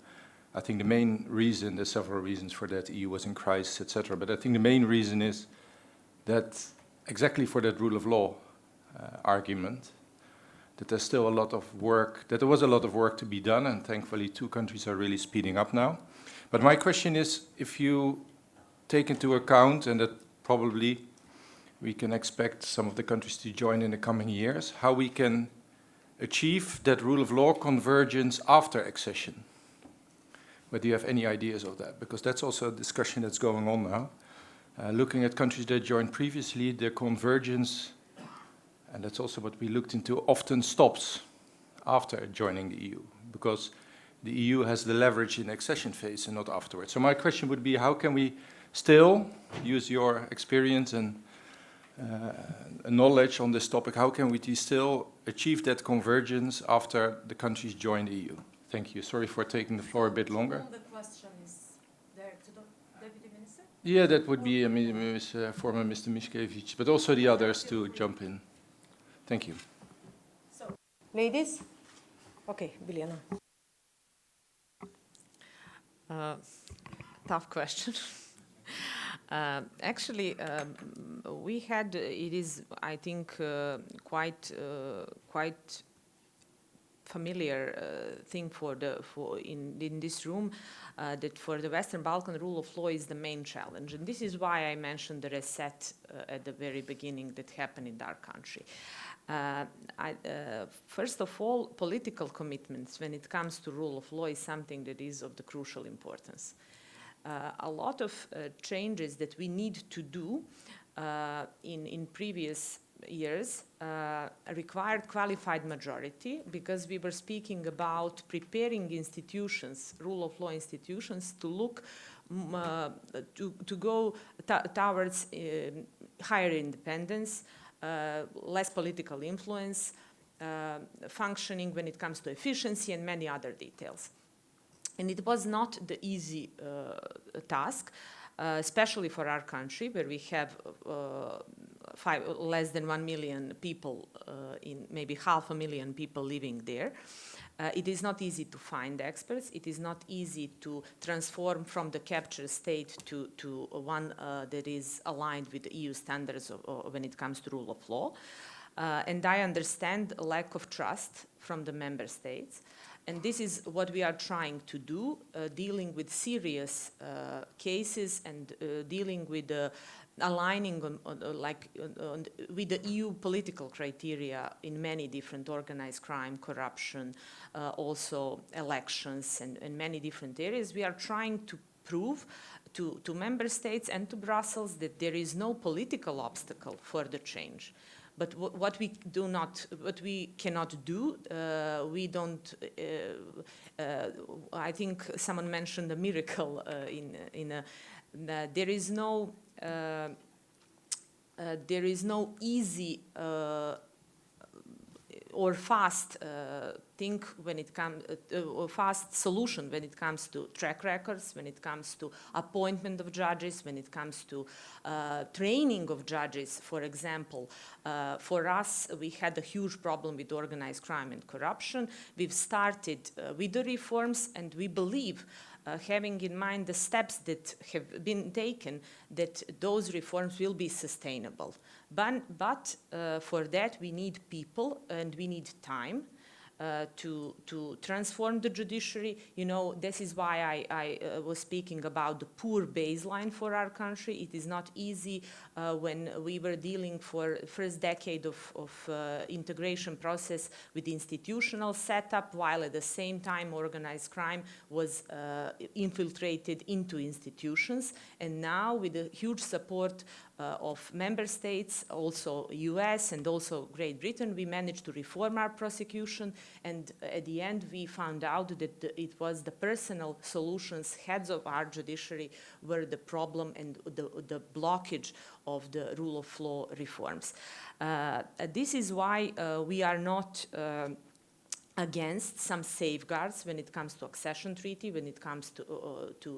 I think the main reason, there's several reasons for that, the EU was in crisis, etc. But I think the main reason is that exactly for that rule of law argument, that there's still a lot of work, that there was a lot of work to be done, and thankfully 2 countries are really speeding up now. But my question is, if you take into account, and that probably we can expect some of the countries to join in the coming years, how we can achieve that rule of law convergence after accession. Whether you have any ideas of that, because that's also a discussion that's going on now. Looking at countries that joined previously, their convergence, and that's also what we looked into, often stops after joining the EU, because the EU has the leverage in accession phase and not afterwards. So my question would be, how can we still use your experience and knowledge on this topic, how can we still achieve that convergence after the countries join the EU? Thank you. Sorry for taking the floor a bit longer. The question is there to the Deputy Minister? Yeah, that would be former Mr. Miščević, but also the others to jump in. Thank you. So, ladies? Okay, Biljana. Tough question. Actually, we had, it is, I think, quite familiar thing in this room, that for the Western Balkan rule of law is the main challenge. And this is why I mentioned the reset at the very beginning that happened in our country. First of all, political commitments when it comes to rule of law is something that is of the crucial importance. A lot of changes that we need to do in previous years required qualified majority, because we were speaking about preparing institutions, rule of law institutions, to look to go towards higher independence, less political influence, functioning when it comes to efficiency, and many other details. And it was not the easy task, especially for our country, where we have less than 1 million people, in maybe 500,000 people living there. It is not easy to find experts. It is not easy to transform from the captured state to one that is aligned with the EU standards when it comes to rule of law. And I understand a lack of trust from the member states. And this is what we are trying to do, dealing with serious cases and dealing with aligning with the EU political criteria in many different organized crime, corruption, also elections, and many different areas. We are trying to prove to member states and to Brussels that there is no political obstacle for the change. But what we cannot do, we don't. I think someone mentioned a miracle. There is no easy or fast think when it comes, fast solution when it comes to track records, when it comes to appointment of judges, when it comes to training of judges. For example, for us, we had a huge problem with organized crime and corruption. We've started with the reforms, and we believe, having in mind the steps that have been taken, that those reforms will be sustainable. But for that, we need people and we need time to transform the judiciary. You know, this is why I was speaking about the poor baseline for our country. It is not easy when we were dealing for first decade of integration process with institutional setup, while at the same time organized crime was infiltrated into institutions. And now with the huge support of member states, also US and also Great Britain, we managed to reform our prosecution, and at the end we found out that it was the personal solutions, heads of our judiciary, were the problem and the blockage of the rule of law reforms. This is why we are not against some safeguards when it comes to accession treaty, when it comes to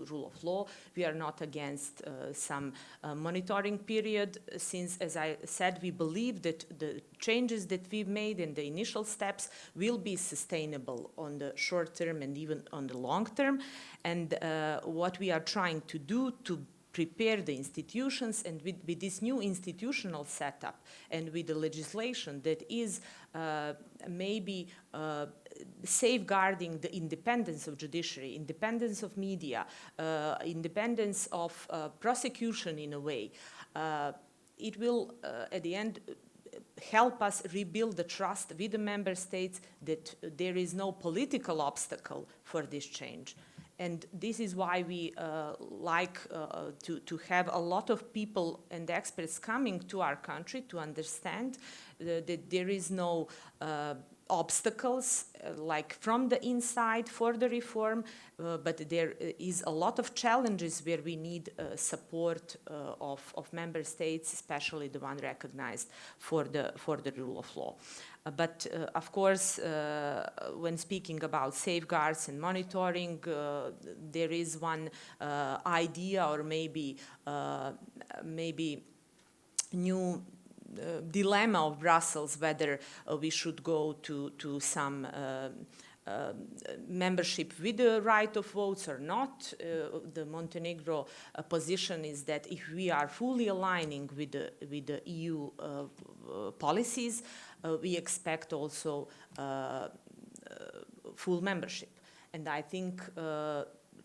rule of law. We are not against some monitoring period, since, as I said, we believe that the changes that we've made in the initial steps will be sustainable on the short term and even on the long term. And what we are trying to do to prepare the institutions, and with this new institutional setup and with the legislation that is maybe safeguarding the independence of judiciary, independence of media, independence of prosecution in a way, it will at the end help us rebuild the trust with the member states that there is no political obstacle for this change. And this is why we like to have a lot of people and experts coming to our country to understand that there is no obstacles like from the inside for the reform, but there is a lot of challenges where we need support of member states, especially the one recognized for the rule of law. But of course, when speaking about safeguards and monitoring, there is one idea, or maybe new dilemma of Brussels, whether we should go to some membership with the right of votes or not. The Montenegro position is that if we are fully aligning with the EU policies, we expect also full membership. And I think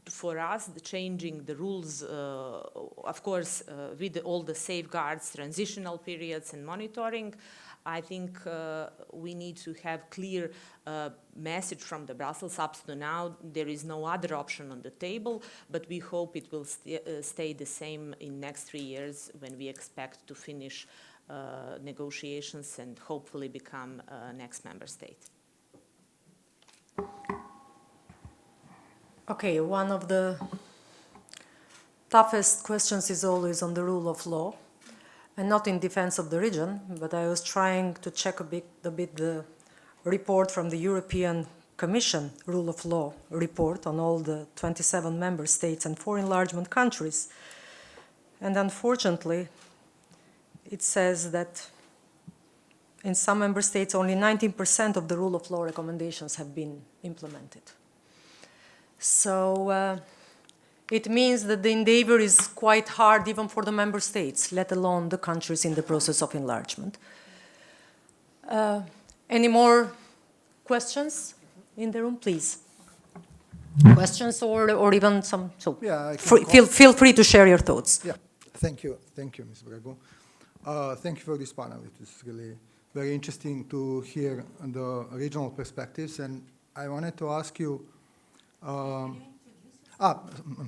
for us, changing the rules, of course, with all the safeguards, transitional periods and monitoring, I think we need to have clear message from the Brussels. Up to now, there is no other option on the table, but we hope it will stay the same in next 3 years, when we expect to finish negotiations and hopefully become next member state. Okay, one of the toughest questions is always on the rule of law, and not in defense of the region, but I was trying to check a bit the report from the European Commission rule of law report on all the 27 member states and 4 enlargement countries. And unfortunately, it says that in some member states, only 19% of the rule of law recommendations have been implemented. So it means that the endeavor is quite hard even for the member states, let alone the countries in the process of enlargement. Any more questions in the room, please? Questions or even some, so yeah, feel free to share your thoughts. Yeah, thank you, Ms. Bregu. Thank you for this panel. It is really very interesting to hear the regional perspectives, and I wanted to ask you, I'm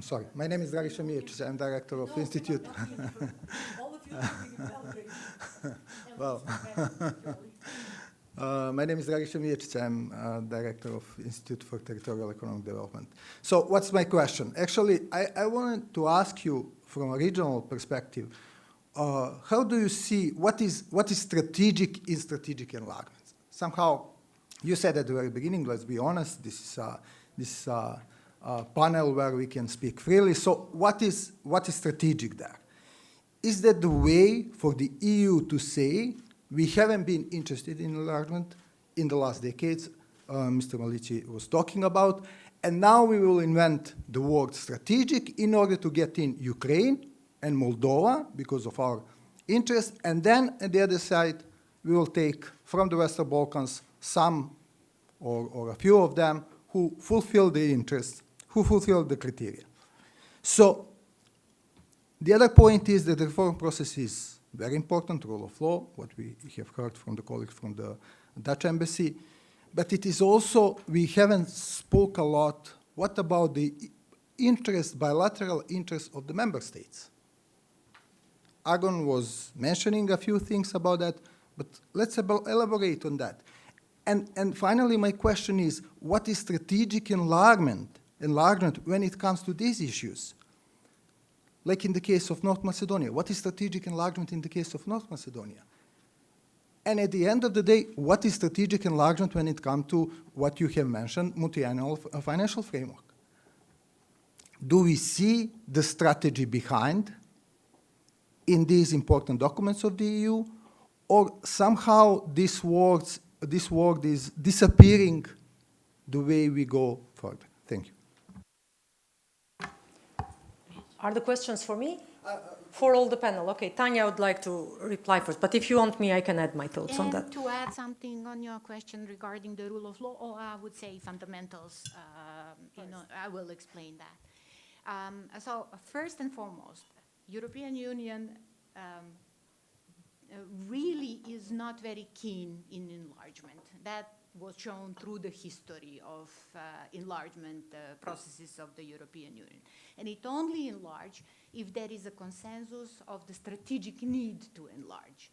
sorry. My name is Dragiša Miječić. I'm director of Institute. All of you are in Belgrade. Well, my name is Dragiša Miječić. I'm director of Institute for Territorial Economic Development. So what's my question? Actually, I wanted to ask you from a regional perspective, how do you see what is strategic in strategic enlargement? Somehow You said at the very beginning, let's be honest, this is a panel where we can speak freely. So what is strategic there? Is that the way for the EU to say, we haven't been interested in enlargement in the last decades, Mr. Maliqi was talking about, and now we will invent the word strategic in order to get in Ukraine and Moldova because of our interest, and then at the other side, we will take from the Western Balkans some or a few of them who fulfill the interests, who fulfill the criteria. So the other point is that the reform process is very important, rule of law, what we have heard from the colleagues from the Dutch embassy. But it is also, we haven't spoke a lot, what about the interest, bilateral interest of the member states? Agon was mentioning a few things about that, but let's elaborate on that. And finally, my question is, what is strategic enlargement when it comes to these issues? Like in the case of North Macedonia, what is strategic enlargement in the case of North Macedonia? And at the end of the day, what is strategic enlargement when it comes to what you have mentioned, multi-annual financial framework? Do we see the strategy behind in these important documents of the EU, or somehow this word is disappearing the way we go further? Thank you. Are the questions for me? For all the panel. Okay, Tanja would like to reply first, but if you want me, I can add my thoughts on that. To add something on your question regarding the rule of law, or I would say fundamentals, I will explain that. So first and foremost, European Union really is not very keen in enlargement. That was shown through the history of enlargement processes of the European Union. And it only enlarges if there is a consensus of the strategic need to enlarge.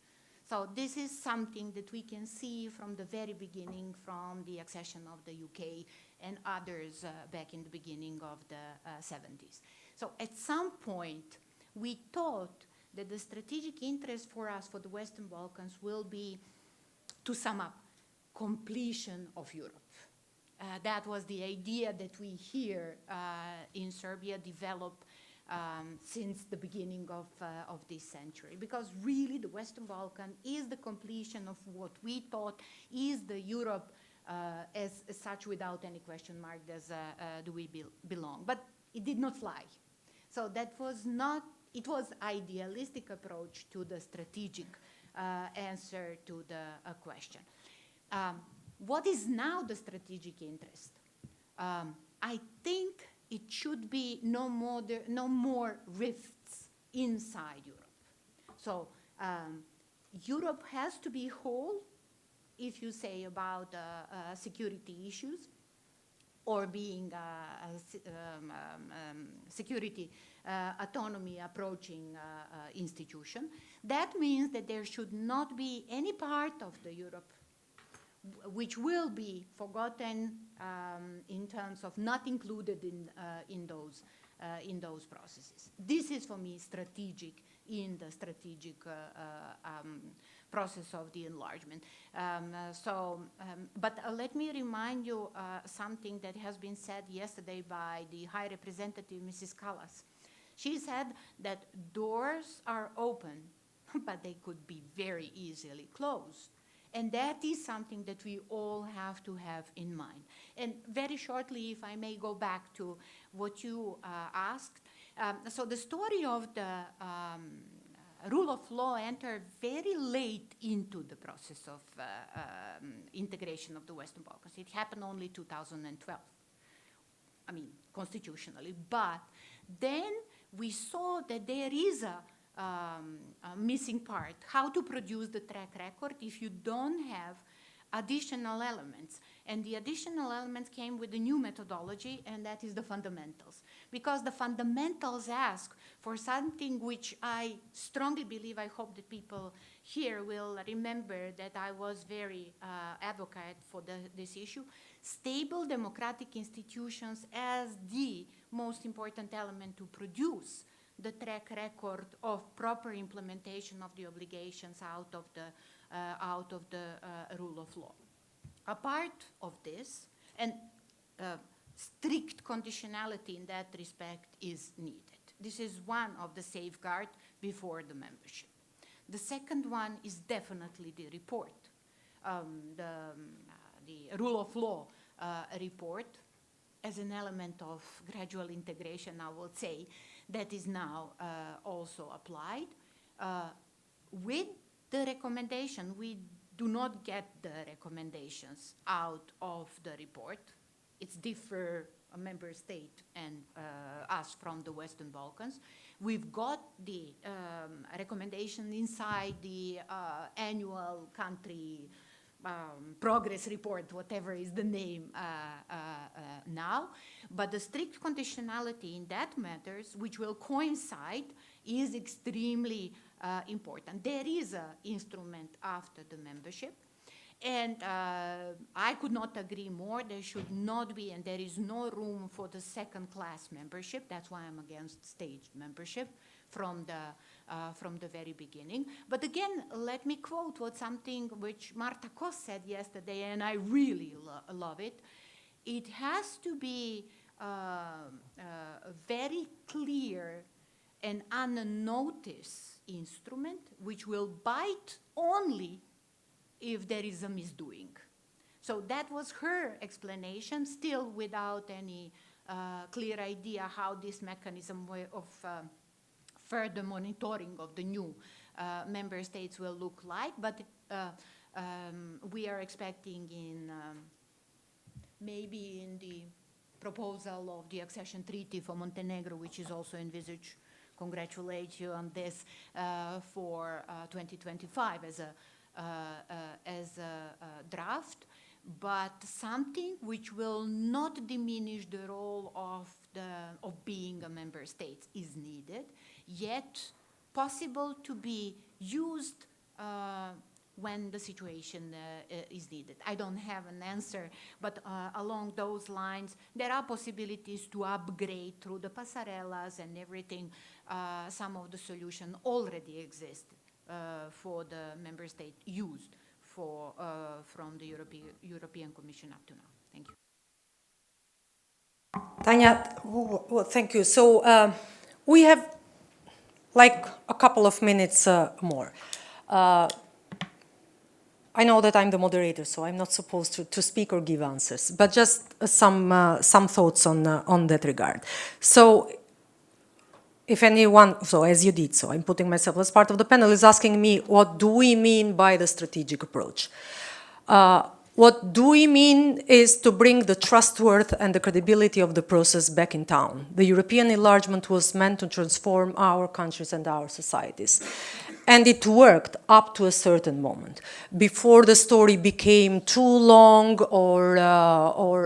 So this is something that we can see from the very beginning, from the accession of the UK and others back in the beginning of the 70s. So at some point, we thought that the strategic interest for us, for the Western Balkans, will be, to sum up, completion of Europe. That was the idea that we here in Serbia developed since the beginning of this century. Because really the Western Balkan is the completion of what we thought is the Europe as such, without any question mark, as do we belong. But it did not fly. So that was not, it was idealistic approach to the strategic answer to the question. What is now the strategic interest? I think it should be no more rifts inside Europe. So Europe has to be whole, if you say about security issues, or being security autonomy approaching institution. That means that there should not be any part of the Europe which will be forgotten in terms of not included in those processes. This is for me strategic in the strategic process of the enlargement. But let me remind you something that has been said yesterday by the High Representative, Mrs. Callas. She said that doors are open, but they could be very easily closed. And that is something that we all have to have in mind. And very shortly, if I may go back to what you asked. So the story of the rule of law entered very late into the process of integration of the Western Balkans. It happened only 2012, I mean, constitutionally. But then we saw that there is a missing part, how to produce the track record if you don't have additional elements. And the additional elements came with a new methodology, and that is the fundamentals. Because the fundamentals ask for something which I strongly believe, I hope that people here will remember that I was very advocate for this issue, stable democratic institutions as the most important element to produce the track record of proper implementation of the obligations out of the rule of law. A part of this, and strict conditionality in that respect is needed. This is one of the safeguards before the membership. The second one is definitely the report, the rule of law report as an element of gradual integration, I will say, that is now also applied. With the recommendation, we do not get the recommendations out of the report. It's differ a member state and us from the Western Balkans. We've got the recommendation inside the annual country progress report, whatever is the name now. But the strict conditionality in that matters, which will coincide, is extremely important. There is an instrument after the membership. And I could not agree more. There should not be, and there is no room for the second-class membership. That's why I'm against staged membership from the very beginning. But again, let me quote something which Marta Kos said yesterday, and I really love it. It has to be a very clear and unnoticed instrument which will bite only if there is a misdoing. So that was her explanation, still without any clear idea how this mechanism of further monitoring of the new member states will look like. But we are expecting in maybe in the proposal of the accession treaty for Montenegro, which is also envisaged, congratulate you on this, for 2025 as a draft, but something which will not diminish the role of being a member state is needed, yet possible to be used when the situation is needed. I don't have an answer, but along those lines, there are possibilities to upgrade through the passerellas and everything. Some of the solution already exist. For the member state used from the European Commission up to now. Thank you. Tanja, well, thank you. So we have like a couple of minutes more. I know that I'm the moderator, so I'm not supposed to speak or give answers, but just some thoughts on that regard. So if anyone, so as you did, so I'm putting myself as part of the panel, is asking me, what do we mean by the strategic approach? What do we mean is to bring the trustworthiness and the credibility of the process back in town. The European enlargement was meant to transform our countries and our societies. And it worked up to a certain moment. Before the story became too long or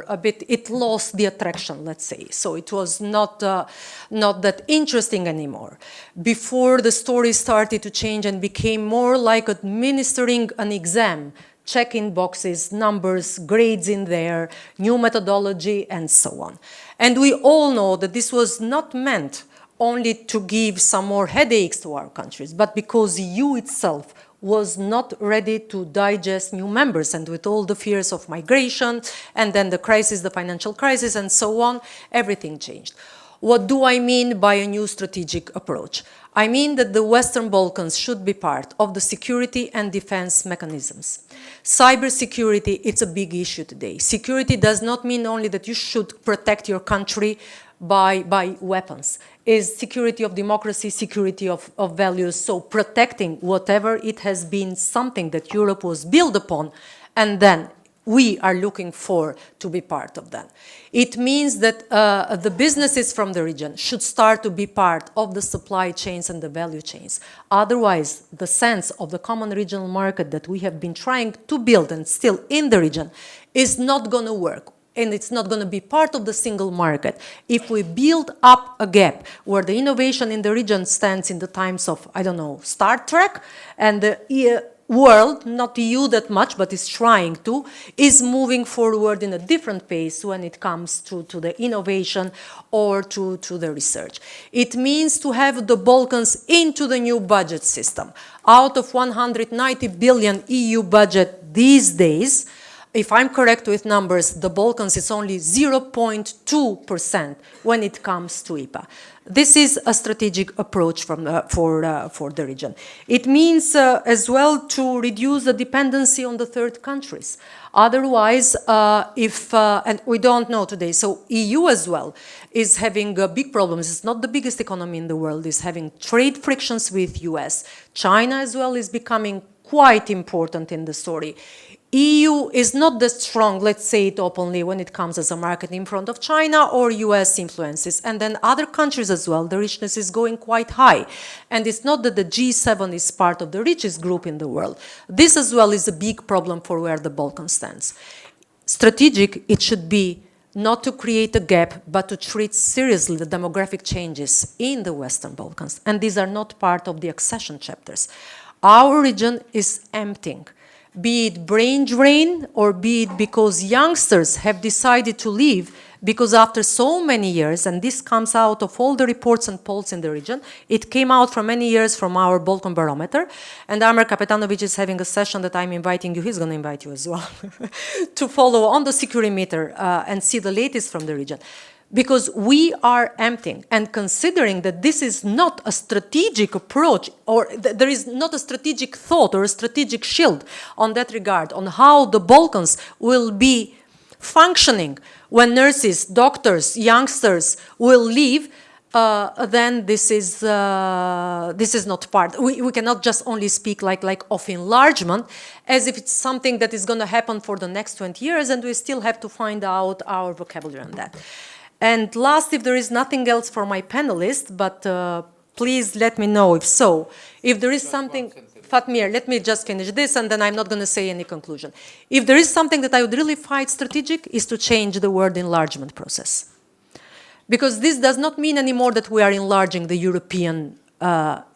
a bit, it lost the attraction, let's say. So it was not that interesting anymore. Before the story started to change and became more like administering an exam, checking boxes, numbers, grades in there, new methodology, and so on. And we all know that this was not meant only to give some more headaches to our countries, but because the EU itself was not ready to digest new members, and with all the fears of migration, and then the crisis, the financial crisis, and so on, everything changed. What do I mean by a new strategic approach? I mean that the Western Balkans should be part of the security and defense mechanisms. Cybersecurity, it's a big issue today. Security does not mean only that you should protect your country by weapons. Is security of democracy, security of values, so protecting whatever it has been something that Europe was built upon, and then we are looking for to be part of that. It means that the businesses from the region should start to be part of the supply chains and the value chains. Otherwise, the sense of the common regional market that we have been trying to build and still in the region is not going to work. And it's not going to be part of the single market if we build up a gap where the innovation in the region stands in the times of, I don't know, Star Trek, and the world, not EU that much, but is trying to, is moving forward in a different pace when it comes to the innovation or to the research. It means to have the Balkans into the new budget system. Out of 190 billion EU budget these days, if I'm correct with numbers, the Balkans is only 0.2% when it comes to IPA. This is a strategic approach for the region. It means as well to reduce the dependency on the third countries. Otherwise, and we don't know today, so EU as well is having big problems. It's not the biggest economy in the world, is having trade frictions with US. China as well is becoming quite important in the story. EU is not that strong, let's say it openly, when it comes as a market in front of China or US influences. And then other countries as well, the richness is going quite high. And it's not that the G7 is part of the richest group in the world. This as well is a big problem for where the Balkans stands. Strategic, it should be not to create a gap, but to treat seriously the demographic changes in the Western Balkans. And these are not part of the accession chapters. Our region is emptying. Be it brain drain or be it because youngsters have decided to leave because after so many years, and this comes out of all the reports and polls in the region, it came out for many years from our Balkan barometer, and Amir Kapetanovic is having a session that I'm inviting you, he's going to invite you as well, to follow on the Securimeter and see the latest from the region. Because we are emptying, and considering that this is not a strategic approach, or there is not a strategic thought or a strategic shield on that regard, on how the Balkans will be functioning when nurses, doctors, youngsters will leave, then this is not part. We cannot just only speak like of enlargement as if it's something that is going to happen for the next 20 years, and we still have to find out our vocabulary on that. And last, if there is nothing else for my panelists, but please let me know if so. If there is something, Fatmir, let me just finish this and then I'm not going to say any conclusion. If there is something that I would really find strategic is to change the word enlargement process. Because this does not mean anymore that we are enlarging the European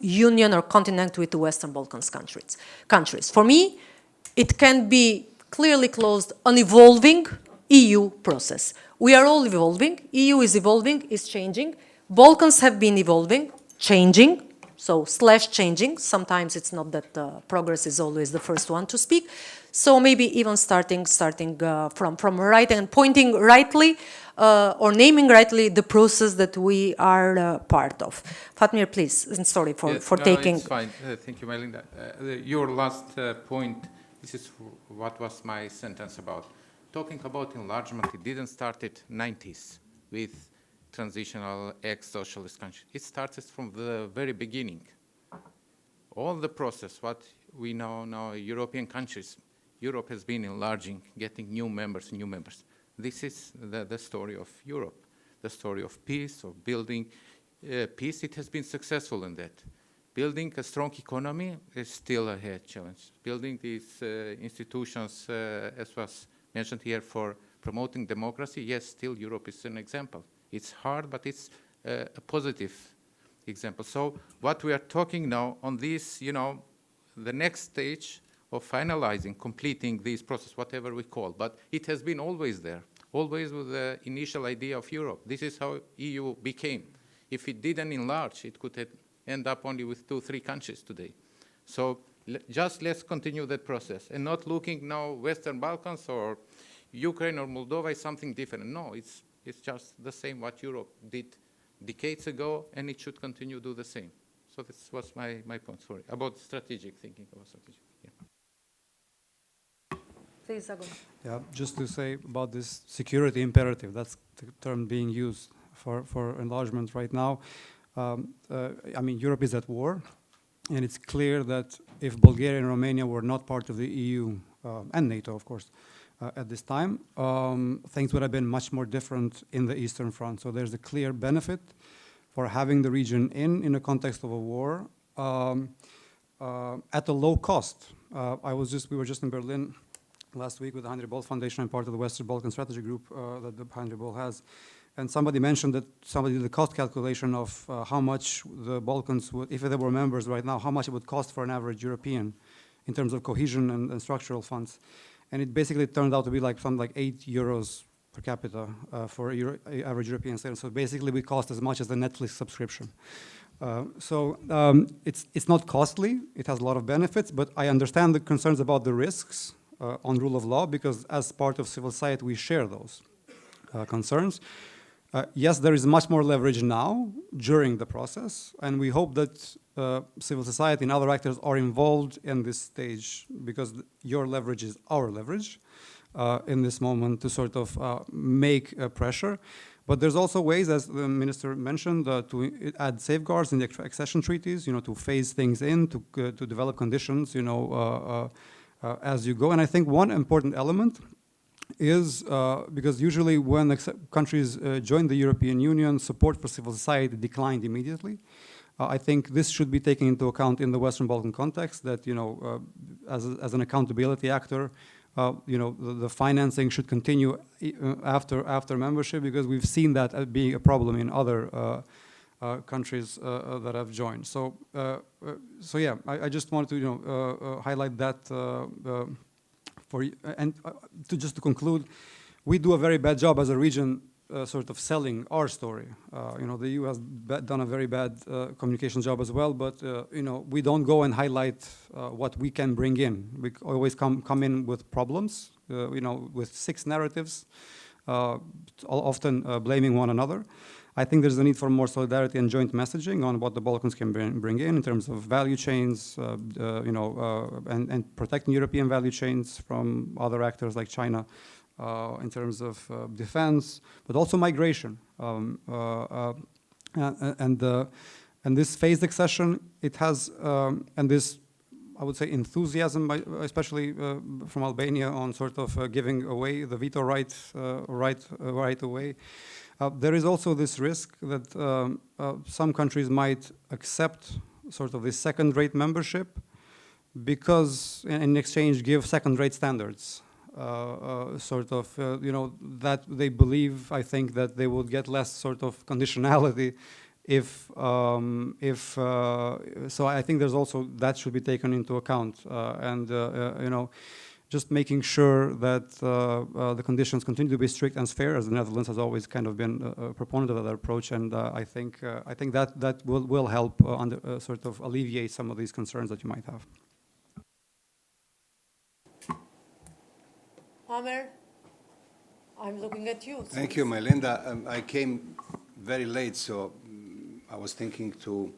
Union or continent with the Western Balkans countries. For me, it can be clearly closed an evolving EU process. We are all evolving, EU is evolving, is changing. Balkans have been evolving, changing, so /changing. Sometimes it's not that progress is always the first one to speak. So maybe even starting from right and pointing rightly or naming rightly the process that we are part of. Fatmir, please, and sorry for taking. It's fine. Thank you, Majlinda. Your last point, this is what was my sentence about. Talking about enlargement, it didn't start in the 90s with transitional ex-socialist countries. It started from the very beginning. All the process, what we know now, European countries, Europe has been enlarging, getting new members. This is the story of Europe, the story of peace, of building peace. It has been successful in that. Building a strong economy is still a challenge. Building these institutions, as was mentioned here, for promoting democracy, yes, still Europe is an example. It's hard, but it's a positive example. So what we are talking now on this, the next stage of finalizing, completing this process, whatever we call, but it has been always there, always with the initial idea of Europe. This is how EU became. If it didn't enlarge, it could end up only with 2-3 countries today. So just let's continue that process and not looking now Western Balkans or Ukraine or Moldova is something different. No, it's just the same what Europe did decades ago, and it should continue to do the same. So this was my point, sorry, about strategic thinking. Yeah. Please, Agon. Yeah, just to say about this security imperative, that's the term being used for enlargement right now. I mean, Europe is at war. And it's clear that if Bulgaria and Romania were not part of the EU and NATO, of course, at this time, things would have been much more different in the Eastern Front. So there's a clear benefit for having the region in a context of a war at a low cost. We were just in Berlin last week with the Heinrich Böll Foundation. I'm part of the Western Balkan Strategy Group that the Heinrich Böll has. And somebody mentioned that somebody did the cost calculation of how much the Balkans would, if they were members right now, how much it would cost for an average European in terms of cohesion and structural funds. And it basically turned out to be something like €8 per capita for an average European citizen. So basically we cost as much as the Netflix subscription. It's not costly. It has a lot of benefits, but I understand the concerns about the risks on rule of law, because as part of civil society, we share those concerns. Yes, there is much more leverage now during the process, and we hope that civil society and other actors are involved in this stage, because your leverage is our leverage in this moment to sort of make pressure. But there's also ways, as the minister mentioned, to add safeguards in the accession treaties, to phase things in, to develop conditions, as you go. And I think one important element is, because usually when countries join the European Union, support for civil society declined immediately. I think this should be taken into account in the Western Balkan context, that, as an accountability actor, the financing should continue after membership, because we've seen that as being a problem in other countries that have joined. So yeah, I just wanted to highlight that for you. And just to conclude, we do a very bad job as a region sort of selling our story. The EU has done a very bad communication job as well, but we don't go and highlight what we can bring in. We always come in with problems, with 6 narratives, often blaming one another. I think there's a need for more solidarity and joint messaging on what the Balkans can bring in terms of value chains, and protecting European value chains from other actors like China. In terms of defense, but also migration. And this phased accession, it has, and this, I would say, enthusiasm, especially from Albania, on sort of giving away the veto right away. There is also this risk that some countries might accept sort of this second-rate membership, because in exchange give second-rate standards. That they believe, I think, that they would get less sort of conditionality so I think there's also, that should be taken into account, just making sure that the conditions continue to be strict and fair, as the Netherlands has always kind of been a proponent of that approach, and I think that will help sort of alleviate some of these concerns that you might have. Amer, I'm looking at you. Thank you, Majlinda. I came very late, so I was thinking to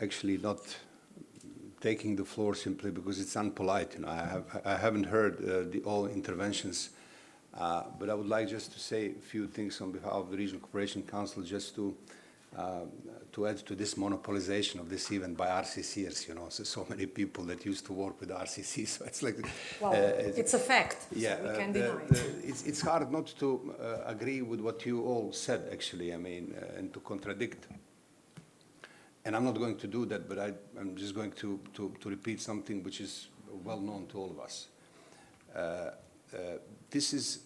actually not taking the floor simply because it's unpolite. I haven't heard all interventions, but I would like just to say a few things on behalf of the Regional Cooperation Council, just to add to this monopolization of this event by RCCers, so many people that used to work with RCC, so it's like... Well, it's a fact, yeah, so we can't deny it. It's hard not to agree with what you all said, actually, and to contradict. And I'm not going to do that, but I'm just going to repeat something which is well known to all of us. This is,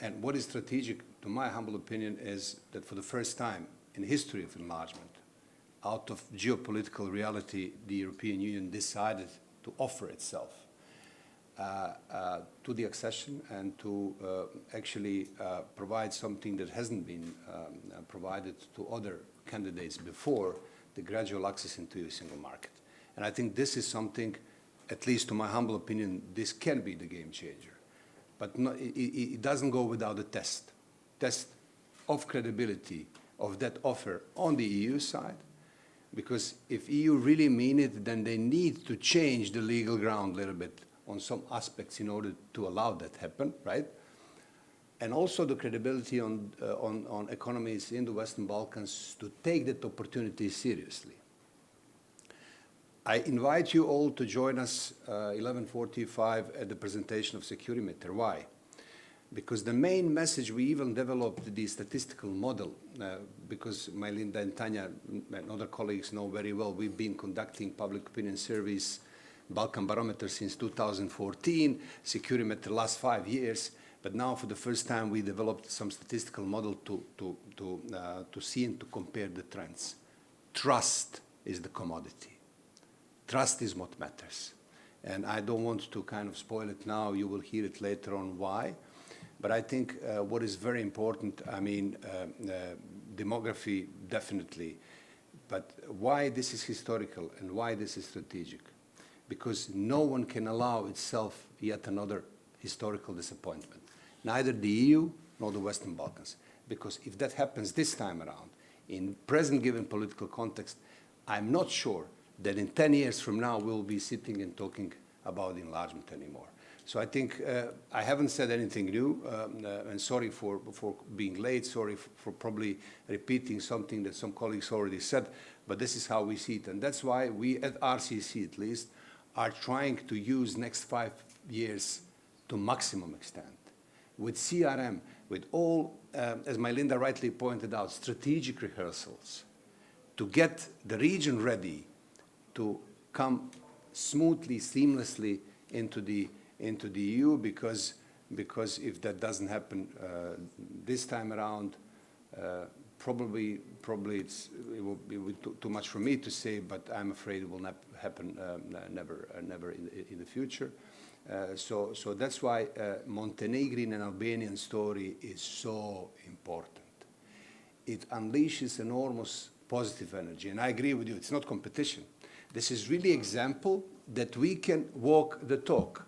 and what is strategic, to my humble opinion, is that for the first time in the history of enlargement, out of geopolitical reality, the European Union decided to offer itself to the accession and to actually provide something that hasn't been provided to other candidates before, the gradual access into a single market. And I think this is something, at least to my humble opinion, this can be the game changer. But it doesn't go without a test of credibility of that offer on the EU side, because if EU really mean it, then they need to change the legal ground a little bit on some aspects in order to allow that happen, right? And also the credibility on economies in the Western Balkans to take that opportunity seriously. I invite you all to join us 11:45 at the presentation of Securimeter. Why? Because the main message, we even developed the statistical model, because Majlinda and Tanja and other colleagues know very well, we've been conducting public opinion surveys, Balkan Barometer since 2014, Securimeter last 5 years, but now for the first time we developed some statistical model to see and to compare the trends. Trust is the commodity. Trust is what matters. And I don't want to kind of spoil it now, you will hear it later on why. But I think what is very important, demography, definitely. But why this is historical and why this is strategic? because no one can allow itself yet another historical disappointment. Neither the EU nor the Western Balkans. Because if that happens this time around, in present given political context, I'm not sure that in 10 years from now we'll be sitting and talking about enlargement anymore. So I think I haven't said anything new, and sorry for being late, sorry for probably repeating something that some colleagues already said, but this is how we see it. And that's why we at RCC at least are trying to use next 5 years to maximum extent. With CRM, with all, as Majlinda rightly pointed out, strategic rehearsals, to get the region ready to come smoothly, seamlessly into the EU, because if that doesn't happen this time around, probably it will be too much for me to say, but I'm afraid it will not happen never in the future. So that's why Montenegrin and Albanian story is so important. It unleashes enormous positive energy, and I agree with you, it's not competition. This is really example that we can walk the talk.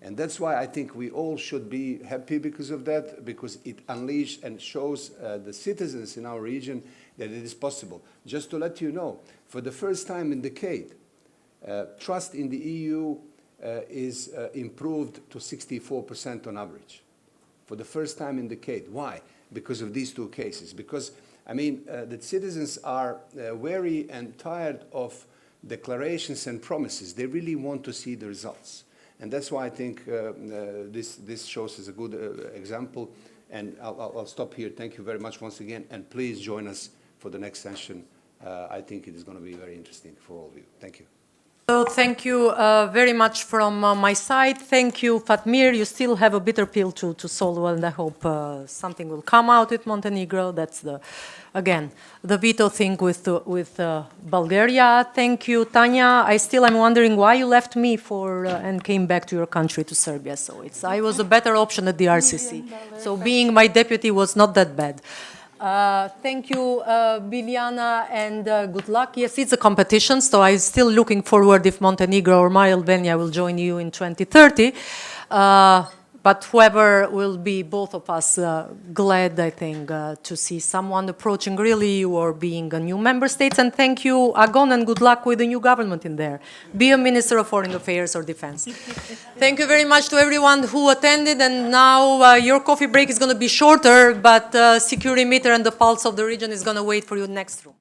And that's why I think we all should be happy because of that, because it unleashed and shows the citizens in our region that it is possible. Just to let you know, for the first time in a decade, trust in the EU is improved to 64% on average. For the first time in a decade. Why? Because of these two cases. Because, I mean, the citizens are weary and tired of declarations and promises. They really want to see the results. And that's why I think this shows as a good example. And I'll stop here. Thank you very much once again. And please join us for the next session. I think it is going to be very interesting for all of you. Thank you. So thank you very much from my side. Thank you, Fatmir. You still have a bitter pill to solve, and I hope something will come out with Montenegro. That's again the veto thing with Bulgaria. Thank you, Tanja. I still am wondering why you left me and came back to your country, to Serbia. So I was a better option at the RCC. So being my deputy was not that bad. Thank you, Biljana, and good luck. Yes, it's a competition, so I'm still looking forward if Montenegro or my Albania will join you in 2030. But whoever will be, both of us, glad, I think, to see someone approaching really you or being a new member state. And thank you, Agon, and good luck with the new government in there. Be a Minister of Foreign Affairs or Defense. Thank you very much to everyone who attended. And now your coffee break is going to be shorter, but security meter and the pulse of the region is going to wait for you next room.